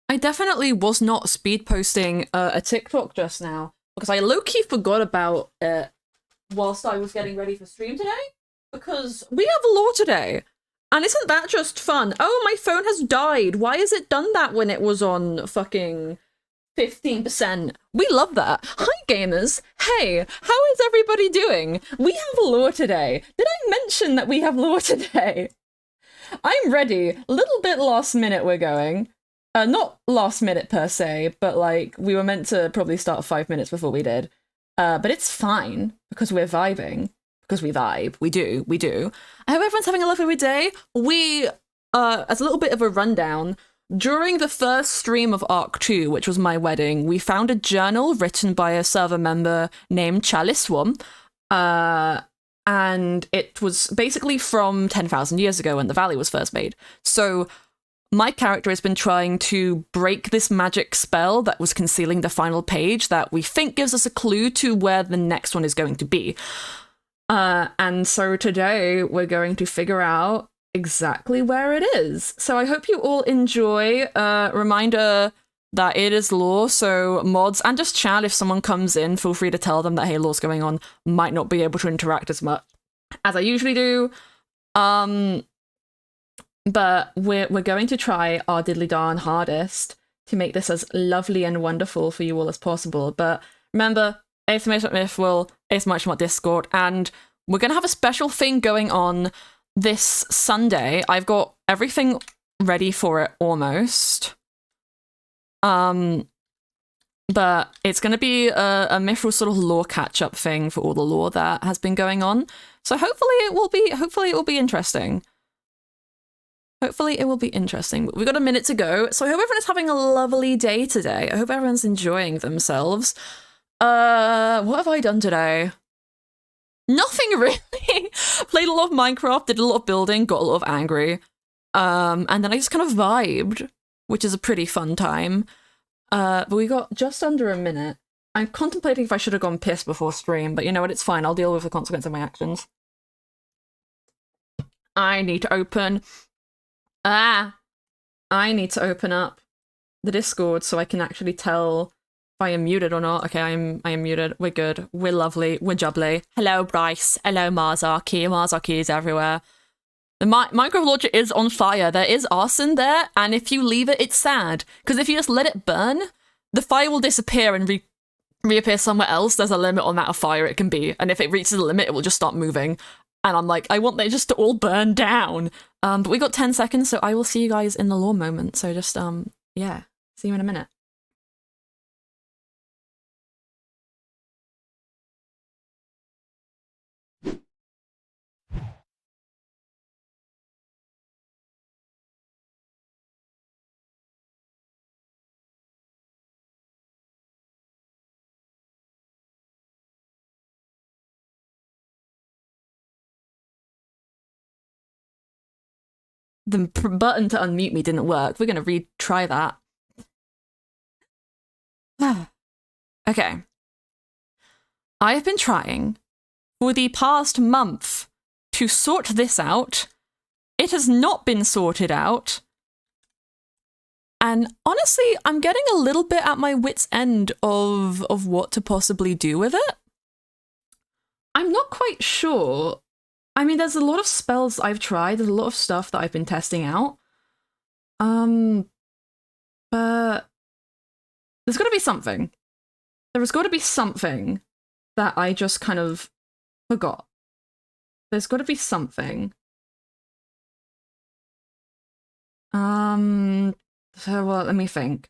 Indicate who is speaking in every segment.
Speaker 1: I definitely was not speed posting a TikTok just now because I low-key forgot about it whilst I was getting ready for stream today because we have lore today. And isn't that just fun? Oh, my phone has died. Why has it done that when it was on fucking 15%? We love that. Hi, gamers. Hey, how is everybody doing? We have lore today. Did I mention that we have lore today? I'm ready. A little bit last minute we're going. Not last minute per se, but like we were meant to probably start 5 minutes before we did. But it's fine because we're vibing. Because we vibe. We do. I hope everyone's having a lovely day. We, as a little bit of a rundown, during the first stream of Arc 2, which was my wedding, we found a journal written by a server member named Chaliswam. And it was basically from 10,000 years ago when the Valley was first made. So my character has been trying to break this magic spell that was concealing the final page that we think gives us a clue to where the next one is going to be. And so today we're going to figure out exactly where it is. So I hope you all enjoy. Reminder that it is lore, so mods and just chat if someone comes in, feel free to tell them that hey, lore's going on. Might not be able to interact as much as I usually do. But we're going to try our diddly darn hardest to make this as lovely and wonderful for you all as possible. But remember, ASMR.Mythrill, ASMR Discord, and we're going to have a special thing going on this Sunday. I've got everything ready for it almost. But it's going to be a Mythrill sort of lore catch-up thing for all the lore that has been going on. So hopefully it will be interesting. Hopefully it will be interesting. We've got a minute to go, so I hope everyone's having a lovely day today. I hope everyone's enjoying themselves. What have I done today? Nothing really. Played a lot of Minecraft, did a lot of building, got a lot of angry. And then I just kind of vibed, which is a pretty fun time. But we got just under a minute. I'm contemplating if I should have gone piss before stream, but you know what, it's fine. I'll deal with the consequence of my actions. I need to open up the Discord so I can actually tell if I am muted or not. Okay, I am muted. We're good. We're lovely. We're jubbly. Hello, Bryce. Hello, Marzarki. Marzarki is everywhere. The Minecraft launcher is on fire. There is arson there, and if you leave it, it's sad. Because if you just let it burn, the fire will disappear and reappear somewhere else. There's a limit on that of fire it can be, and if it reaches the limit, it will just start moving. And I'm like, I want them just to all burn down. But we got 10 seconds, so I will see you guys in the lore moment. So just, yeah, see you in a minute. The button to unmute me didn't work. We're going to retry that. Okay. I have been trying for the past month to sort this out. It has not been sorted out. And honestly, I'm getting a little bit at my wit's end of what to possibly do with it. I'm not quite sure. I mean, there's a lot of spells I've tried. There's a lot of stuff that I've been testing out. But there's got to be something. There has got to be something that I just kind of forgot. There's got to be something. So, well, let me think.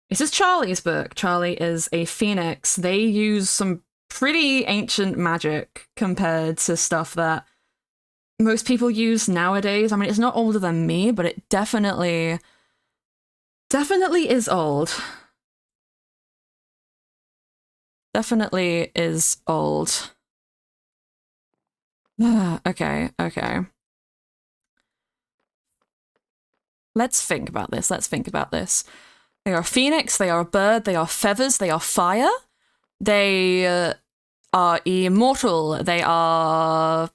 Speaker 1: This is Charlie's book. Charlie is a phoenix. They use some pretty ancient magic compared to stuff that most people use nowadays. I mean, it's not older than me, but it definitely is old. Definitely is old. Okay. Let's think about this. They are a phoenix, they are a bird, they are feathers, they are fire. They are immortal. They are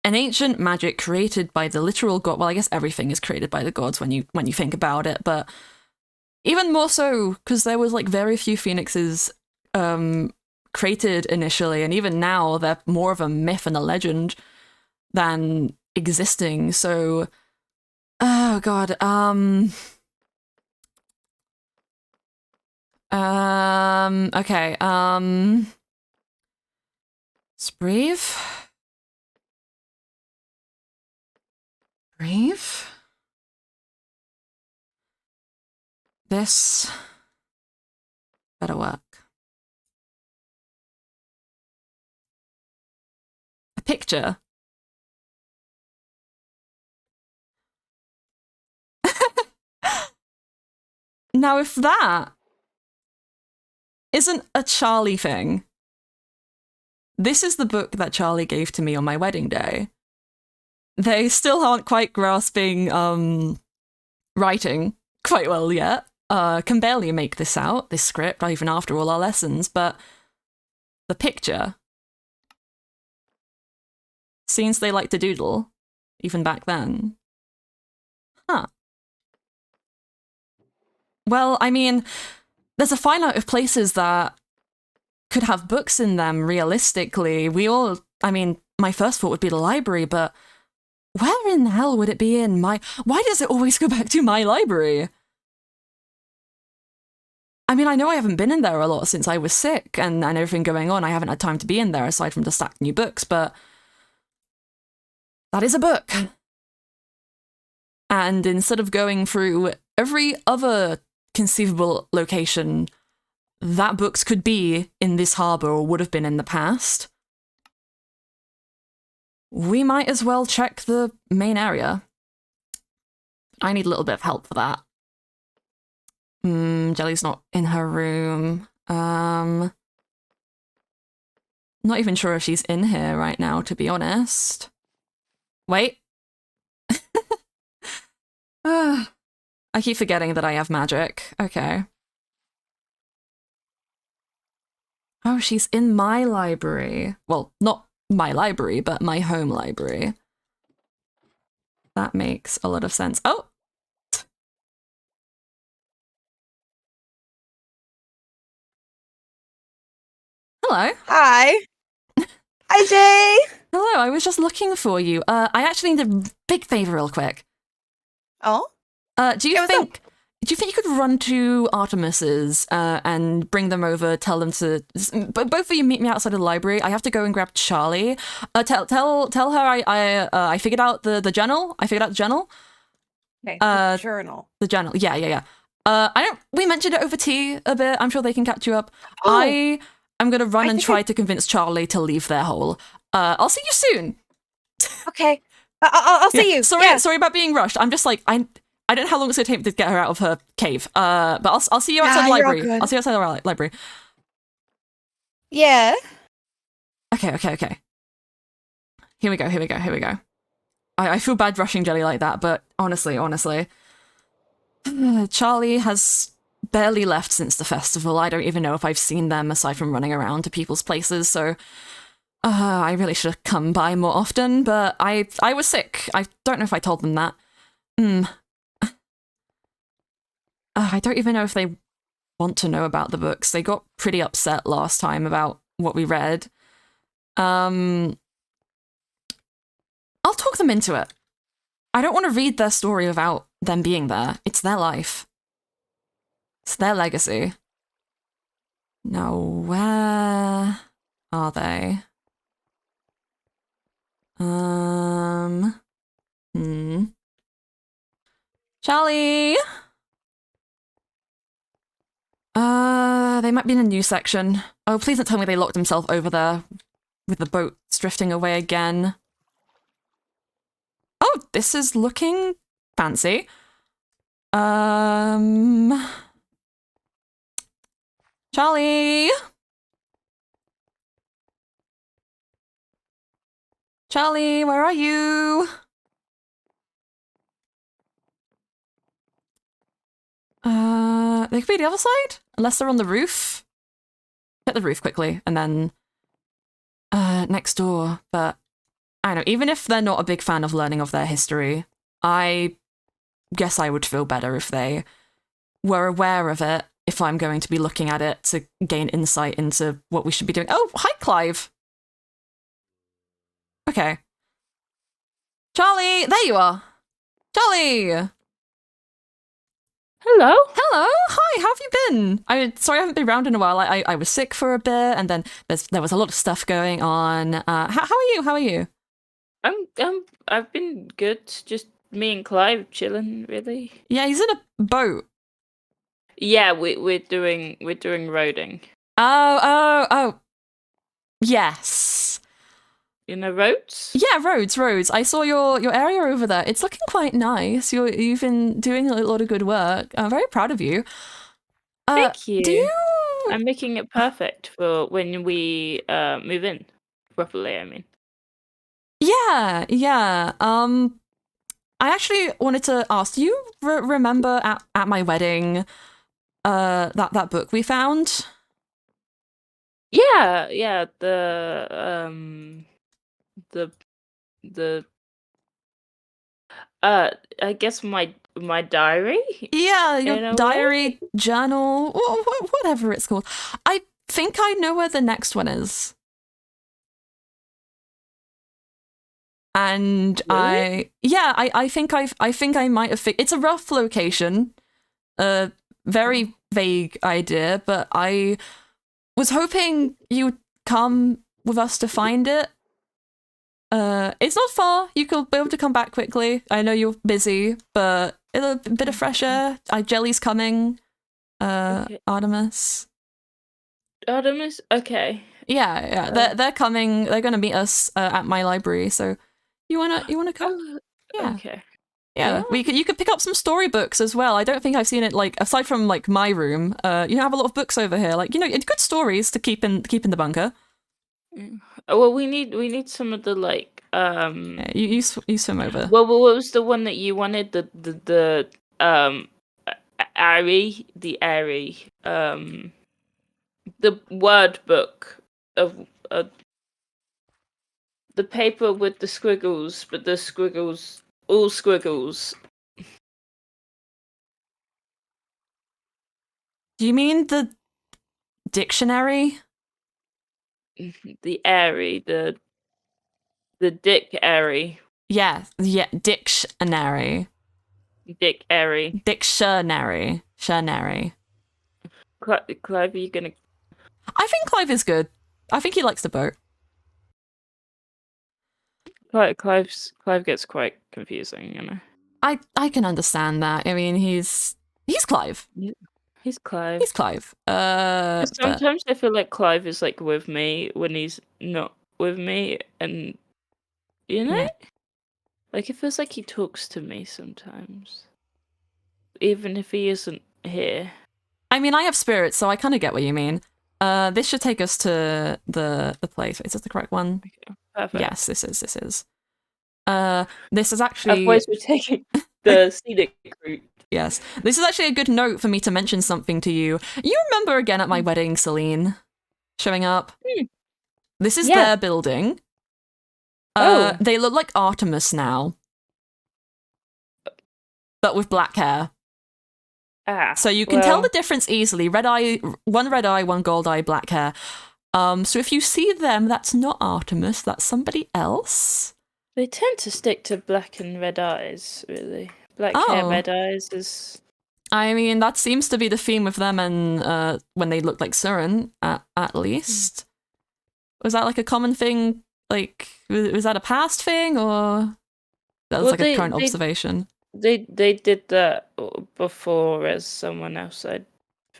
Speaker 1: an ancient magic created by the literal god. Well, I guess everything is created by the gods when you think about it, but even more so because there was like very few phoenixes created initially, and even now they're more of a myth and a legend than existing. So, oh god, okay, let's breathe. Breathe. This better work. A picture. Now, if that isn't a Charlie thing, this is the book that Charlie gave to me on my wedding day. They still aren't quite grasping writing quite well yet. Can barely make this out, this script, even after all our lessons, but the picture. Scenes they like to doodle, even back then. Huh. Well, I mean, there's a finite of places that could have books in them, realistically. I mean, my first thought would be the library, but where in the hell would it be in my... Why does it always go back to my library? I mean, I know I haven't been in there a lot since I was sick and everything going on. I haven't had time to be in there aside from to stack new books, but that is a book. And instead of going through every other conceivable location that books could be in this harbour or would have been in the past, we might as well check the main area. I need a little bit of help for that. Jelly's not in her room. Not even sure if she's in here right now, to be honest. Wait. I keep forgetting that I have magic. Okay. Oh, she's in my library. Well, not my library, but my home library. That makes a lot of sense. Oh! Hello.
Speaker 2: Hi. Hi, Jay.
Speaker 1: Hello, I was just looking for you. I actually need a big favor real quick.
Speaker 2: Oh?
Speaker 1: Do you think you could run to Artemis's and bring them over, tell them to... Both of you meet me outside of the library. I have to go and grab Charlie. Tell her I figured out the journal. I figured out the journal.
Speaker 2: Okay, the journal.
Speaker 1: The journal. Yeah. We mentioned it over tea a bit. I'm sure they can catch you up.
Speaker 2: Oh.
Speaker 1: I'm going to run and try to convince Charlie to leave their hole. I'll see you soon.
Speaker 2: Okay. I'll see you.
Speaker 1: Sorry about being rushed. I'm just like, I don't know how long it's going to take to get her out of her cave. But I'll see you outside the library. I'll see you outside the library.
Speaker 2: Yeah.
Speaker 1: Okay. Here we go. I feel bad rushing Jelly like that, but honestly. Charlie has barely left since the festival. I don't even know if I've seen them aside from running around to people's places, so I really should have come by more often, but I was sick. I don't know if I told them that. I don't even know if they want to know about the books. They got pretty upset last time about what we read. I'll talk them into it. I don't want to read their story without them being there. It's their life. It's their legacy. Now, where are they? Charlie! They might be in a new section. Oh, please don't tell me they locked themselves over there with the boats drifting away again. Oh, this is looking fancy. Charlie! Charlie, where are you? They could be the other side? Unless they're on the roof? Hit the roof quickly, and then... next door, but... I don't know, even if they're not a big fan of learning of their history, I guess I would feel better if they were aware of it if I'm going to be looking at it to gain insight into what we should be doing. Oh, hi, Clive. Okay. Charlie, there you are. Charlie!
Speaker 3: Hello.
Speaker 1: Hello. Hi, how have you been? Sorry I haven't been around in a while. I was sick for a bit, and then there was a lot of stuff going on. How are you? How are you?
Speaker 3: I've been good. Just me and Clive chilling, really.
Speaker 1: Yeah, he's in a boat.
Speaker 3: Yeah, we're doing roading.
Speaker 1: Oh. Yes.
Speaker 3: You know roads?
Speaker 1: Yeah, roads. I saw your area over there. It's looking quite nice. You've been doing a lot of good work. I'm very proud of you.
Speaker 3: Thank you.
Speaker 1: Do you...
Speaker 3: I'm making it perfect for when we move in properly, I mean.
Speaker 1: Yeah. I actually wanted to ask, do you remember at my wedding that book we found?
Speaker 3: Yeah, the I guess my diary?
Speaker 1: Yeah, your diary, journal, whatever it's called. I think I know where the next one is. And
Speaker 3: really?
Speaker 1: I think I might have it's a rough location. Very vague idea, but I was hoping you'd come with us to find it. It's not far. You could be able to come back quickly. I know you're busy, but a bit of fresh air. Jelly's coming. Okay. Artemis.
Speaker 3: Okay.
Speaker 1: Yeah. They're coming. They're gonna meet us at my library. So you wanna come? Yeah.
Speaker 3: Okay.
Speaker 1: Yeah. You could pick up some storybooks as well. I don't think I've seen it aside from my room. You have a lot of books over here. Good stories to keep in the bunker.
Speaker 3: Well, we need some of the
Speaker 1: Yeah, you swim over.
Speaker 3: Well, what was the one that you wanted? The airy, the word book of the paper with the squiggles, but the squiggles, all squiggles.
Speaker 1: Do you mean the dictionary?
Speaker 3: The airy, the dick airy.
Speaker 1: Yeah, dictionary.
Speaker 3: Dick airy.
Speaker 1: Dictionary.
Speaker 3: Clive, are you gonna...
Speaker 1: I think Clive is good. I think he likes the boat.
Speaker 3: Clive gets quite confusing, you know.
Speaker 1: I can understand that. I mean, he's Clive.
Speaker 3: He's Clive.
Speaker 1: He's Clive.
Speaker 3: Sometimes I feel like Clive is with me when he's not with me, and you know,
Speaker 1: yeah.
Speaker 3: It feels like he talks to me sometimes, even if he isn't here.
Speaker 1: I mean, I have spirits, so I kind of get what you mean. This should take us to the place. Is this the correct one?
Speaker 3: Okay, perfect.
Speaker 1: Yes, this is. This is actually...
Speaker 3: Otherwise we're taking the scenic route.
Speaker 1: Yes. This is actually a good note for me to mention something to you. You remember again at my wedding, Celine, showing up? This is their building. They look like Artemis now. But with black hair. So you can tell the difference easily. One red eye, one gold eye, black hair. So if you see them, that's not Artemis, that's somebody else.
Speaker 3: They tend to stick to black and red eyes, really. Black hair, red eyes is...
Speaker 1: I mean, that seems to be the theme with them, and when they look like Surin, at least. Was that a common thing? Was that a past thing, or that was a current observation?
Speaker 3: They did that before as someone else, I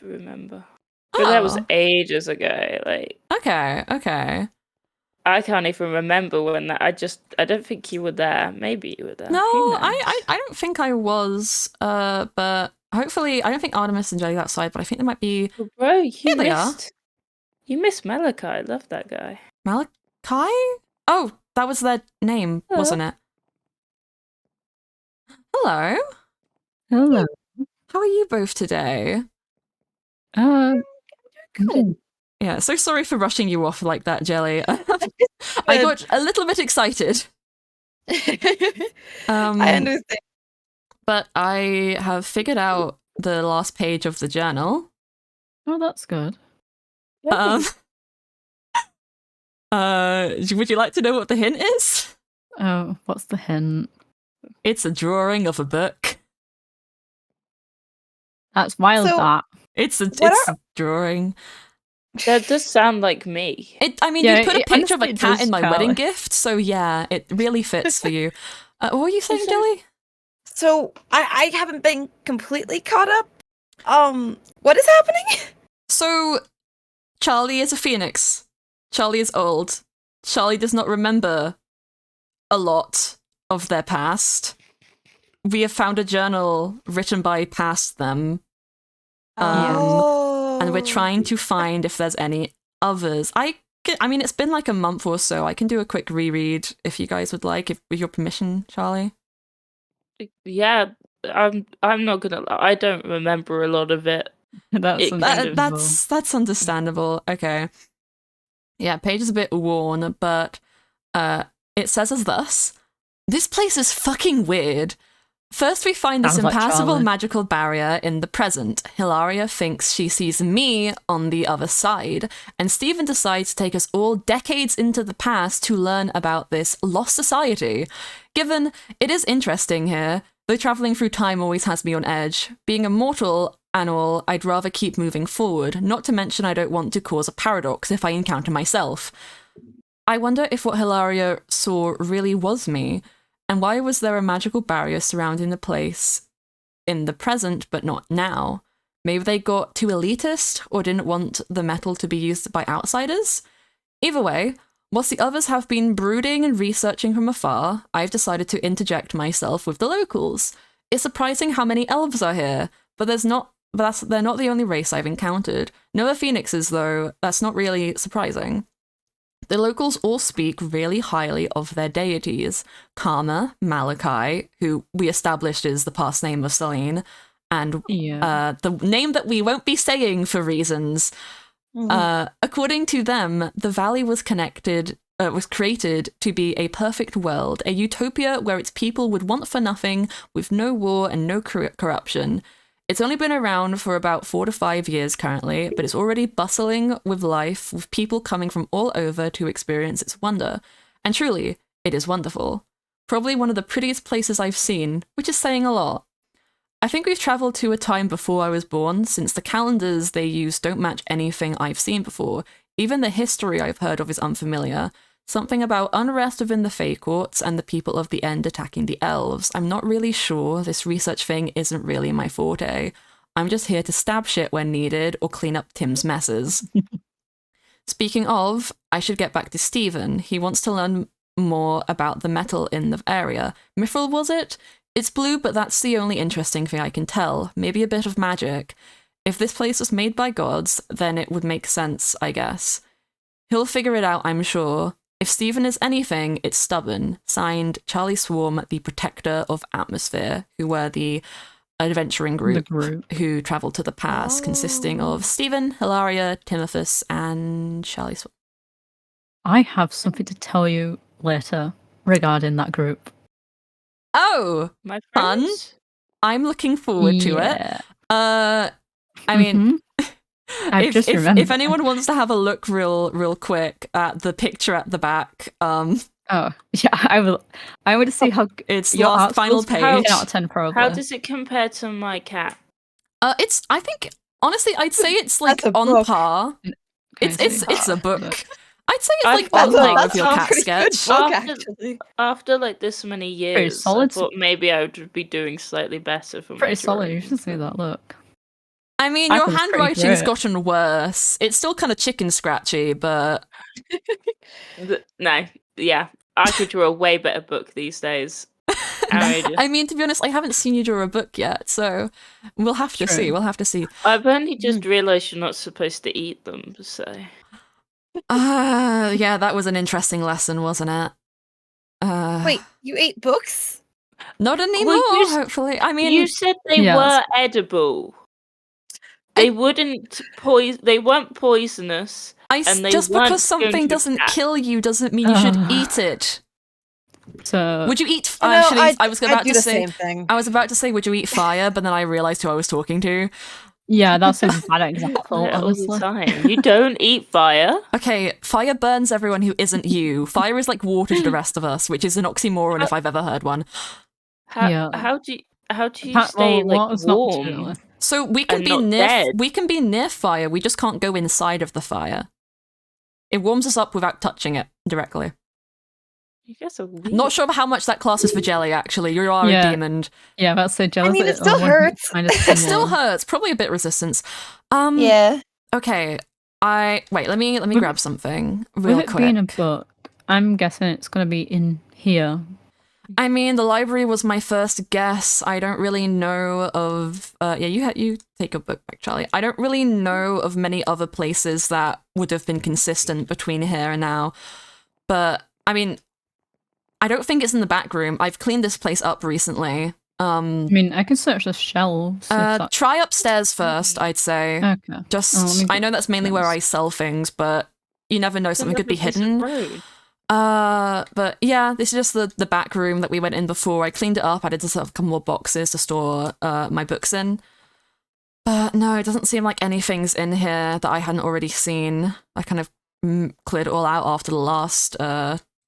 Speaker 3: remember. But that was ages ago.
Speaker 1: Okay.
Speaker 3: I can't even remember when that. I don't think you were there. Maybe you were there.
Speaker 1: No, I don't think I was. But hopefully, I don't think Artemis and Jelly are outside. But I think there might be.
Speaker 3: Oh, bro,
Speaker 1: here they are.
Speaker 3: You missed Malachi. I love that guy.
Speaker 1: Malachi? Oh, that was their name, wasn't it? Hello.
Speaker 4: Hello.
Speaker 1: How are you both today?
Speaker 4: Good.
Speaker 1: Yeah, so sorry for rushing you off like that, Jelly. I got a little bit excited.
Speaker 2: I understand.
Speaker 1: But I have figured out the last page of the journal.
Speaker 4: Oh, that's good.
Speaker 1: Would you like to know what the hint is?
Speaker 4: Oh, what's the hint?
Speaker 1: It's a drawing of a book.
Speaker 4: That's wild,
Speaker 2: So-
Speaker 4: that.
Speaker 1: It's a drawing.
Speaker 3: That does sound like me.
Speaker 1: You put a picture of a
Speaker 4: honestly, it
Speaker 1: cat
Speaker 4: does,
Speaker 1: in my wedding
Speaker 4: Charlie.
Speaker 1: gift, so yeah, it really fits for you. What were you saying, Dilly?
Speaker 2: So I haven't been completely caught up. What is happening?
Speaker 1: So, Charlie is a phoenix. Charlie is old. Charlie does not remember a lot of their past. We have found a journal written by past them. And we're trying to find if there's any others. I mean, it's been like a month or so. I can do a quick reread if you guys would like, with your permission, Charlie.
Speaker 3: Yeah, I'm not gonna lie. I don't remember a lot of it.
Speaker 1: That's understandable. Okay. Yeah, page is a bit worn, but it says as thus: "This place is fucking weird. First, we find this
Speaker 4: Sounds like
Speaker 1: impassable
Speaker 4: Charlie.
Speaker 1: magical barrier in the present. Hilaria thinks she sees me on the other side, and Stephen decides to take us all decades into the past to learn about this lost society. Given it is interesting here, though travelling through time always has me on edge. Being a mortal and all, I'd rather keep moving forward, not to mention I don't want to cause a paradox if I encounter myself. I wonder if what Hilaria saw really was me. And why was there a magical barrier surrounding the place in the present, but not now? Maybe they got too elitist or didn't want the metal to be used by outsiders? Either way, whilst the others have been brooding and researching from afar, I've decided to interject myself with the locals. It's surprising how many elves are here, but they're not the only race I've encountered. No other phoenixes, though. That's not really surprising. The locals all speak really highly of their deities. Karma, Malachi, who we established is the past name of Selene, and the name that we won't be saying for reasons. According to them, the valley was created to be a perfect world, a utopia where its people would want for nothing, with no war and no corruption. It's only been around for about 4 to 5 years currently, but it's already bustling with life, with people coming from all over to experience its wonder. And truly, it is wonderful. Probably one of the prettiest places I've seen, which is saying a lot. I think we've travelled to a time before I was born, since the calendars they use don't match anything I've seen before. Even the history I've heard of is unfamiliar. Something about unrest within the Fae Courts and the people of the End attacking the elves. I'm not really sure. This research thing isn't really my forte. I'm just here to stab shit when needed or clean up Tim's messes. Speaking of, I should get back to Stephen. He wants to learn more about the metal in the area. Mythrill, was it? It's blue, but that's the only interesting thing I can tell. Maybe a bit of magic. If this place was made by gods, then it would make sense, I guess. He'll figure it out, I'm sure. If Stephen is anything, it's stubborn. Signed, Charlie Swarm, the Protector of Atmosphere, who were the adventuring group who travelled to the past, consisting of Stephen, Hilaria, Timothus, and Charlie Swarm.
Speaker 4: I have something to tell you later regarding that group.
Speaker 1: Oh,
Speaker 3: My
Speaker 1: fun.
Speaker 3: friends?
Speaker 1: I'm looking forward to it. I mean... If anyone wants to have a look real quick at the picture at the back,
Speaker 4: oh yeah, I will. I want to see how
Speaker 1: it's
Speaker 4: your
Speaker 1: last final page.
Speaker 4: 10 out of 10 probably.
Speaker 3: How does it compare to my cat?
Speaker 1: I think honestly, I'd say it's like on
Speaker 2: book.
Speaker 1: par. It's a book. I'd say it's
Speaker 3: I
Speaker 1: like
Speaker 3: thought
Speaker 1: on par
Speaker 3: like
Speaker 1: with your cat sketch.
Speaker 3: After like this many years,
Speaker 4: solid.
Speaker 3: I thought maybe I would be doing slightly better for
Speaker 4: Pretty
Speaker 3: my
Speaker 4: solid. You
Speaker 3: drawings.
Speaker 4: should see that look.
Speaker 1: I mean, your handwriting's gotten worse. It's still kind of chicken scratchy, but
Speaker 3: No, yeah, I could draw a way better book these days.
Speaker 1: I mean, to be honest, I haven't seen you draw a book yet, so we'll have to see. We'll have to see.
Speaker 3: I've only just realised you're not supposed to eat them, so.
Speaker 1: Yeah, that was an interesting lesson, wasn't it?
Speaker 2: Wait, you ate books?
Speaker 1: Not anymore, hopefully. I mean,
Speaker 3: you said they were edible. They weren't poisonous.
Speaker 1: Just because something doesn't kill you doesn't mean you should eat it.
Speaker 4: So
Speaker 1: Would you eat?
Speaker 2: No,
Speaker 1: Actually, I was
Speaker 2: I
Speaker 1: about
Speaker 2: do
Speaker 1: to
Speaker 2: the
Speaker 1: say.
Speaker 2: same thing.
Speaker 1: I was about to say, would you eat fire? But then I realized who I was talking to.
Speaker 4: yeah, that's a bad example,
Speaker 3: Yeah, all the
Speaker 4: honestly.
Speaker 3: time. You don't eat fire.
Speaker 1: Okay, fire burns everyone who isn't you. Fire is like water to the rest of us, which is an oxymoron if I've ever heard one.
Speaker 3: How do you stay like
Speaker 4: what is not
Speaker 3: warm?
Speaker 4: true?
Speaker 1: So we can
Speaker 3: And
Speaker 1: be
Speaker 3: not
Speaker 1: near.
Speaker 3: dead.
Speaker 1: We can be near fire. We just can't go inside of the fire. It warms us up without touching it directly.
Speaker 3: You guys are weird.
Speaker 1: Not sure how much that classes for Jelly. Actually, you are
Speaker 4: Yeah.
Speaker 1: a demon.
Speaker 4: Yeah, that's so jealous.
Speaker 2: I mean, it
Speaker 4: of
Speaker 2: still
Speaker 4: one
Speaker 2: hurts.
Speaker 4: Kind of
Speaker 1: It still
Speaker 4: similar.
Speaker 1: hurts. Probably a bit resistance.
Speaker 2: Yeah.
Speaker 1: Okay. Wait. Let me
Speaker 4: With-
Speaker 1: grab something real
Speaker 4: With it
Speaker 1: quick.
Speaker 4: being a book, I'm guessing it's going to be in here.
Speaker 1: I mean, the library was my first guess. I don't really know of. You take a book back, Charlie. I don't really know of many other places that would have been consistent between here and now. But I mean, I don't think it's in the back room. I've cleaned this place up recently.
Speaker 4: I mean, I can search the shelves. if that-
Speaker 1: Try upstairs first, I'd say.
Speaker 4: Okay.
Speaker 1: Just,
Speaker 4: Oh, let me
Speaker 1: I know that's mainly where
Speaker 4: upstairs.
Speaker 1: I sell things, but you never know, something could be
Speaker 3: Another piece of
Speaker 1: hidden.
Speaker 3: road.
Speaker 1: But yeah, this is just the back room that we went in before. I cleaned it up, added just a couple more boxes to store my books in. But no, it doesn't seem like anything's in here that I hadn't already seen. I kind of cleared it all out after the last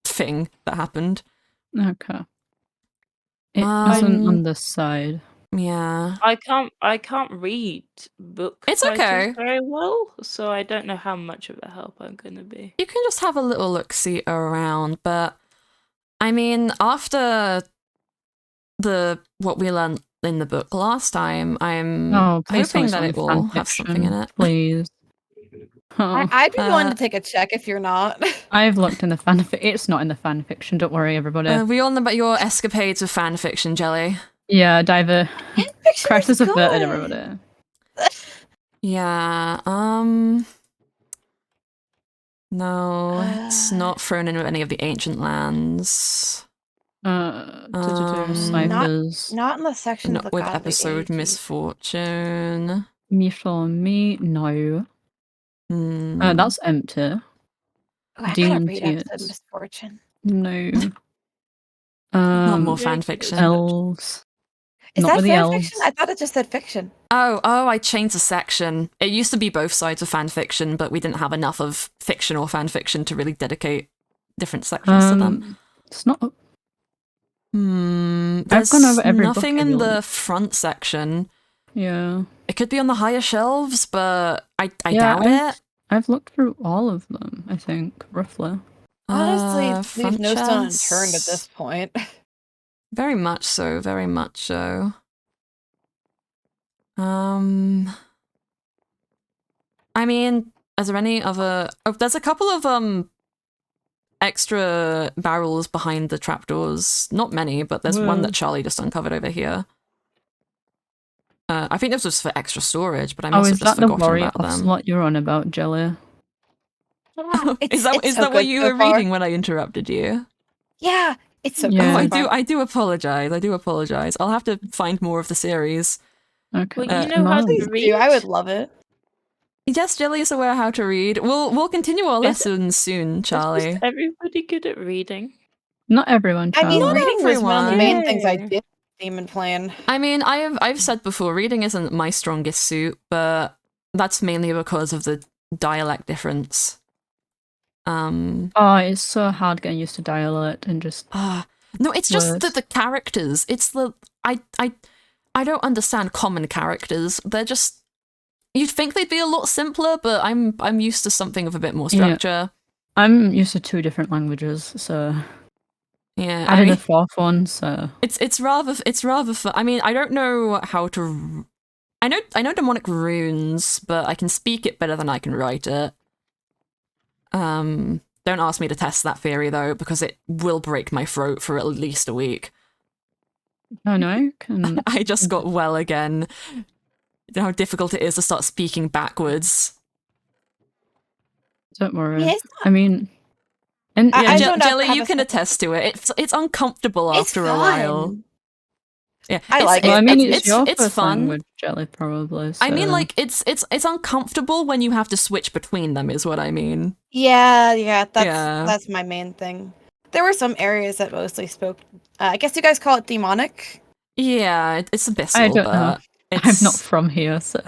Speaker 1: thing that happened.
Speaker 4: Okay. It isn't on this side.
Speaker 1: Yeah.
Speaker 3: I can't read book
Speaker 1: It's
Speaker 3: titles
Speaker 1: okay.
Speaker 3: very well, so I don't know how much of a help I'm gonna be.
Speaker 1: You can just have a little look-see around, but I mean, after what we learned in the book last time, I'm
Speaker 4: Oh, please
Speaker 1: hoping
Speaker 4: tell
Speaker 1: that
Speaker 4: it's
Speaker 1: it
Speaker 4: not
Speaker 1: will
Speaker 4: fan
Speaker 1: have something in
Speaker 4: fiction,
Speaker 1: it.
Speaker 4: Please. Oh,
Speaker 2: I'd be willing
Speaker 1: Uh,
Speaker 2: to take a check if you're not.
Speaker 4: I've looked in the fanfic. It's not in the fanfiction. Don't worry, everybody.
Speaker 1: We all know about your escapades with fan fiction, Jelly.
Speaker 4: Yeah, diver.
Speaker 2: Fiction
Speaker 4: Crisis
Speaker 2: is
Speaker 4: averted,
Speaker 2: good.
Speaker 4: everybody.
Speaker 1: Yeah, no, it's not thrown in with any of the ancient lands.
Speaker 4: Ciphers.
Speaker 2: Not in the section of
Speaker 1: Not
Speaker 2: the
Speaker 1: with
Speaker 2: godly
Speaker 1: episode
Speaker 2: deities.
Speaker 1: Misfortune.
Speaker 4: Mythrill me, no.
Speaker 1: Hmm.
Speaker 4: That's empty.
Speaker 2: Oh, I gotta
Speaker 4: Demon
Speaker 2: read episode
Speaker 4: Tears.
Speaker 2: Misfortune.
Speaker 4: No.
Speaker 1: Not more
Speaker 3: Yeah,
Speaker 1: fan
Speaker 3: it's
Speaker 1: fiction.
Speaker 4: Elves.
Speaker 2: Is
Speaker 4: Not
Speaker 2: that
Speaker 4: with the
Speaker 2: fan
Speaker 4: elves.
Speaker 2: fiction? I thought it just said fiction.
Speaker 1: Oh, I changed the section. It used to be both sides of fan fiction, but we didn't have enough of fiction or fan fiction to really dedicate different sections to them.
Speaker 4: It's not.
Speaker 1: There's
Speaker 4: gone over every book
Speaker 1: nothing
Speaker 4: I
Speaker 1: in the
Speaker 4: really-
Speaker 1: front section.
Speaker 4: Yeah.
Speaker 1: It could be on the higher shelves, but I
Speaker 4: Yeah,
Speaker 1: doubt it.
Speaker 4: I've looked through all of them, I think, roughly.
Speaker 2: Honestly, leave
Speaker 1: front
Speaker 2: no stone unturned at
Speaker 1: chests.
Speaker 2: this point.
Speaker 1: Very much so, very much so. I mean, is there any other... Oh, there's a couple of extra barrels behind the trapdoors. Not many, but there's one
Speaker 4: Whoa.
Speaker 1: that Charlie just uncovered over here. I think this was for extra storage, but I
Speaker 4: Oh,
Speaker 1: must
Speaker 4: is
Speaker 1: have just
Speaker 4: that the
Speaker 1: forgotten
Speaker 4: warrior
Speaker 1: about them.
Speaker 4: ocelot you're on about, Jelly?
Speaker 1: Is that
Speaker 2: It's so
Speaker 1: what
Speaker 2: good
Speaker 1: you
Speaker 2: so
Speaker 1: were
Speaker 2: far.
Speaker 1: reading when I interrupted you?
Speaker 2: Yeah, it's so
Speaker 4: Yeah.
Speaker 1: Oh,
Speaker 2: good. so far.
Speaker 1: I do apologize. I do apologize. I'll have to find more of the series.
Speaker 4: Okay.
Speaker 3: Well, you know how
Speaker 4: no.
Speaker 3: to
Speaker 2: Please
Speaker 3: read.
Speaker 2: do. I would love it.
Speaker 1: Yes, Jelly is aware how to read. We'll continue our
Speaker 3: Is-
Speaker 1: lessons soon,
Speaker 3: Is
Speaker 1: Charlie.
Speaker 3: just everybody good at reading?
Speaker 4: Not everyone,
Speaker 2: I mean,
Speaker 4: Charlie.
Speaker 2: reading was one of the
Speaker 1: everyone.
Speaker 2: main things I
Speaker 3: Yeah.
Speaker 2: did Demon Plan.
Speaker 1: I mean, I've said before, reading isn't my strongest suit, but that's mainly because of the dialect difference.
Speaker 4: Oh, it's so hard getting used to dialect and just.
Speaker 1: No, it's just
Speaker 4: Words.
Speaker 1: the characters. It's the I don't understand common characters. They're just you'd think they'd be a lot simpler, but I'm used to something of a bit more
Speaker 4: Yeah.
Speaker 1: structure.
Speaker 4: I'm used to 2 different languages, so.
Speaker 1: Yeah, I
Speaker 4: Added
Speaker 1: mean,
Speaker 4: a 4th one, so.
Speaker 1: it's rather fun. I mean, I don't know how to. I know demonic runes, but I can speak it better than I can write it. Don't ask me to test that theory though, because it will break my throat for at least a week.
Speaker 4: Oh no, can.
Speaker 1: I just got well again. You know how difficult it is to start speaking backwards.
Speaker 4: Don't worry.
Speaker 2: Yeah, it's
Speaker 4: I mean. And
Speaker 2: I
Speaker 1: Yeah,
Speaker 2: don't have
Speaker 1: Jelly,
Speaker 2: to have
Speaker 1: you
Speaker 2: a
Speaker 1: can
Speaker 2: second-
Speaker 1: attest to it. It's uncomfortable
Speaker 2: It's
Speaker 1: after a while.
Speaker 2: fun.
Speaker 1: Yeah,
Speaker 2: I like
Speaker 4: well,
Speaker 2: it.
Speaker 4: I mean,
Speaker 1: it's
Speaker 4: it's your
Speaker 1: it's
Speaker 4: first
Speaker 1: fun.
Speaker 4: language, Jelly, probably.
Speaker 1: I mean,
Speaker 4: so-
Speaker 1: like it's uncomfortable when you have to switch between them. Is what I mean.
Speaker 2: Yeah,
Speaker 1: Yeah.
Speaker 2: that's my main thing. there were some areas that mostly spoke. I guess you guys call it demonic.
Speaker 1: Yeah, it's abyssal,
Speaker 4: I don't know.
Speaker 1: but
Speaker 4: I'm not from here, so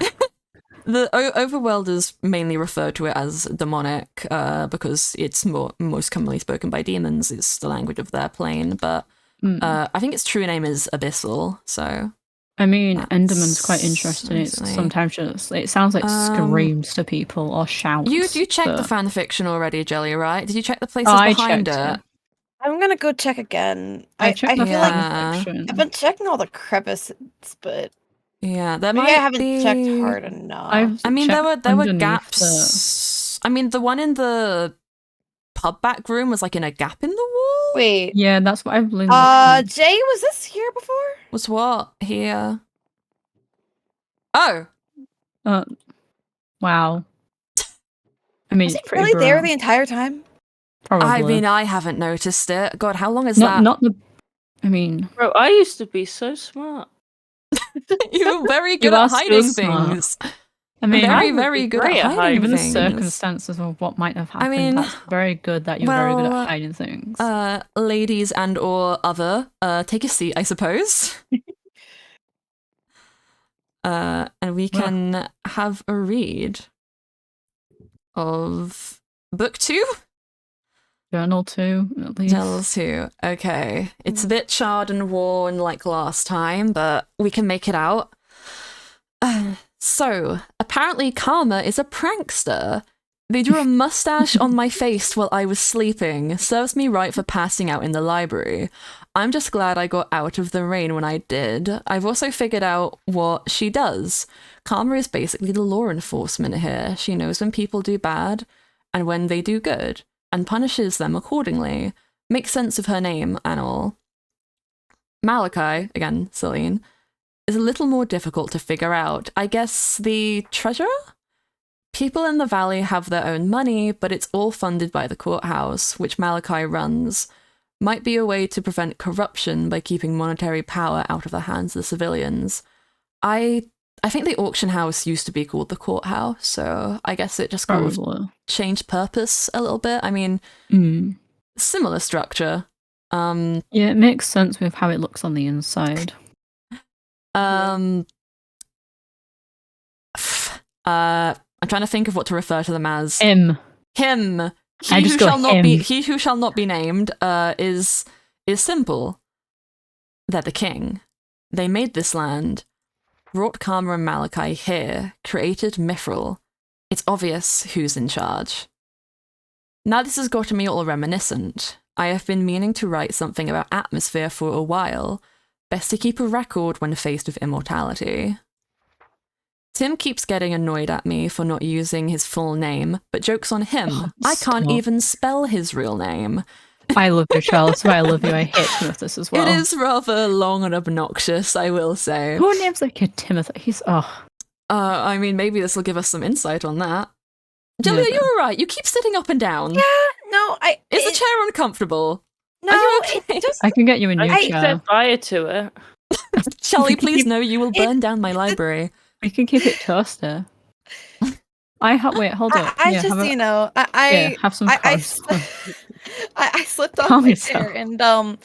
Speaker 1: the overworlders mainly refer to it as demonic because it's most commonly spoken by demons. It's the language of their plane, but I think its true name is abyssal. So
Speaker 4: I mean,
Speaker 1: that's
Speaker 4: Enderman's quite interesting. It's
Speaker 1: easily-
Speaker 4: sometimes it sounds like screams to people or shouts.
Speaker 1: You checked the
Speaker 4: but-
Speaker 1: fan fiction already, Jelly, right? Did you check the places
Speaker 4: I
Speaker 1: behind
Speaker 4: checked
Speaker 1: it?
Speaker 4: it.
Speaker 2: I'm gonna go check again.
Speaker 4: I checked the
Speaker 2: feel like
Speaker 1: Yeah.
Speaker 4: fan fiction.
Speaker 2: I've been checking all the crevices, but
Speaker 1: Yeah, there
Speaker 2: maybe
Speaker 1: might
Speaker 2: I haven't
Speaker 1: be...
Speaker 2: checked hard enough.
Speaker 1: I mean, there were
Speaker 4: checked underneath
Speaker 1: gaps. I mean, the one in the pub back room was like in a gap in the wall.
Speaker 2: Wait.
Speaker 4: Yeah, that's what I've been looking.
Speaker 2: Jay, was this here before?
Speaker 1: Was what here? Oh,
Speaker 4: Wow. I mean,
Speaker 2: Was
Speaker 4: it's
Speaker 2: it
Speaker 4: pretty
Speaker 2: really there
Speaker 4: brown.
Speaker 2: the entire time?
Speaker 4: Probably.
Speaker 1: I mean, I haven't noticed it. God, how long is
Speaker 4: not the. I mean,
Speaker 3: Bro, I used to be so smart.
Speaker 1: that? You're very good
Speaker 4: are
Speaker 1: at
Speaker 4: still
Speaker 1: hiding
Speaker 4: smart.
Speaker 1: things.
Speaker 4: I mean,
Speaker 1: Very,
Speaker 3: I'm
Speaker 1: very good
Speaker 3: great
Speaker 1: at
Speaker 3: at
Speaker 1: hiding
Speaker 3: hiding
Speaker 4: given the
Speaker 1: things.
Speaker 4: circumstances of what might have happened,
Speaker 1: mean,
Speaker 4: that's very good that you're very good
Speaker 1: well,
Speaker 4: at hiding things.
Speaker 1: Ladies and or other, take a seat, I suppose. And we can have a read of book 2?
Speaker 4: Journal 2, at least.
Speaker 1: Journal 2. Okay. It's a bit charred and worn like last time, but we can make it out. So, apparently Karma is a prankster. They drew a mustache on my face while I was sleeping. Serves me right for passing out in the library. I'm just glad I got out of the rain when I did. I've also figured out what she does. Karma is basically the law enforcement here. She knows when people do bad and when they do good, and punishes them accordingly. Makes sense of her name and all. Malachi, again, Celine, is a little more difficult to figure out. I guess the treasurer? People in the valley have their own money, but it's all funded by the courthouse, which Malachi runs. Might be a way to prevent corruption by keeping monetary power out of the hands of the civilians. I think the auction house used to be called the courthouse, so I guess it just kind of
Speaker 4: Probably.
Speaker 1: changed purpose a little bit. I mean, similar structure.
Speaker 4: Yeah, it makes sense with how it looks on the inside.
Speaker 1: I'm trying to think of what to refer to them as.
Speaker 4: Him.
Speaker 1: Him.
Speaker 4: I just go him.
Speaker 1: He who shall not be named is simple. They're the king. They made this land, brought Karma and Malachi here, created Mythrill. It's obvious who's in charge. Now this has gotten me all reminiscent. I have been meaning to write something about atmosphere for a while. Best to keep a record when faced with immortality. Tim keeps getting annoyed at me for not using his full name, but joke's on him.
Speaker 4: Oh,
Speaker 1: I can't
Speaker 4: stop.
Speaker 1: even spell his real name.
Speaker 4: I love you, Charles. I love you. I hate you with this as well.
Speaker 1: It is rather long and obnoxious, I will say.
Speaker 4: Who names their kid Timothy? He's
Speaker 1: I mean, maybe this will give us some insight on that. Jelly,
Speaker 4: Yeah,
Speaker 1: are you alright? You keep sitting up and down.
Speaker 2: Yeah, no,
Speaker 1: Is the chair uncomfortable?
Speaker 2: no,
Speaker 1: Are you okay?
Speaker 2: it just
Speaker 4: I can get you a new
Speaker 3: I
Speaker 4: chair.
Speaker 3: set fire to it.
Speaker 1: Charlie, please know you will burn down my library.
Speaker 4: We can keep it toaster. Wait, hold up.
Speaker 2: I
Speaker 4: Yeah,
Speaker 2: just
Speaker 4: have a-
Speaker 2: you know
Speaker 4: yeah, have some
Speaker 2: I
Speaker 4: toast.
Speaker 2: I slipped off
Speaker 4: Calm
Speaker 2: my
Speaker 4: yourself.
Speaker 2: chair and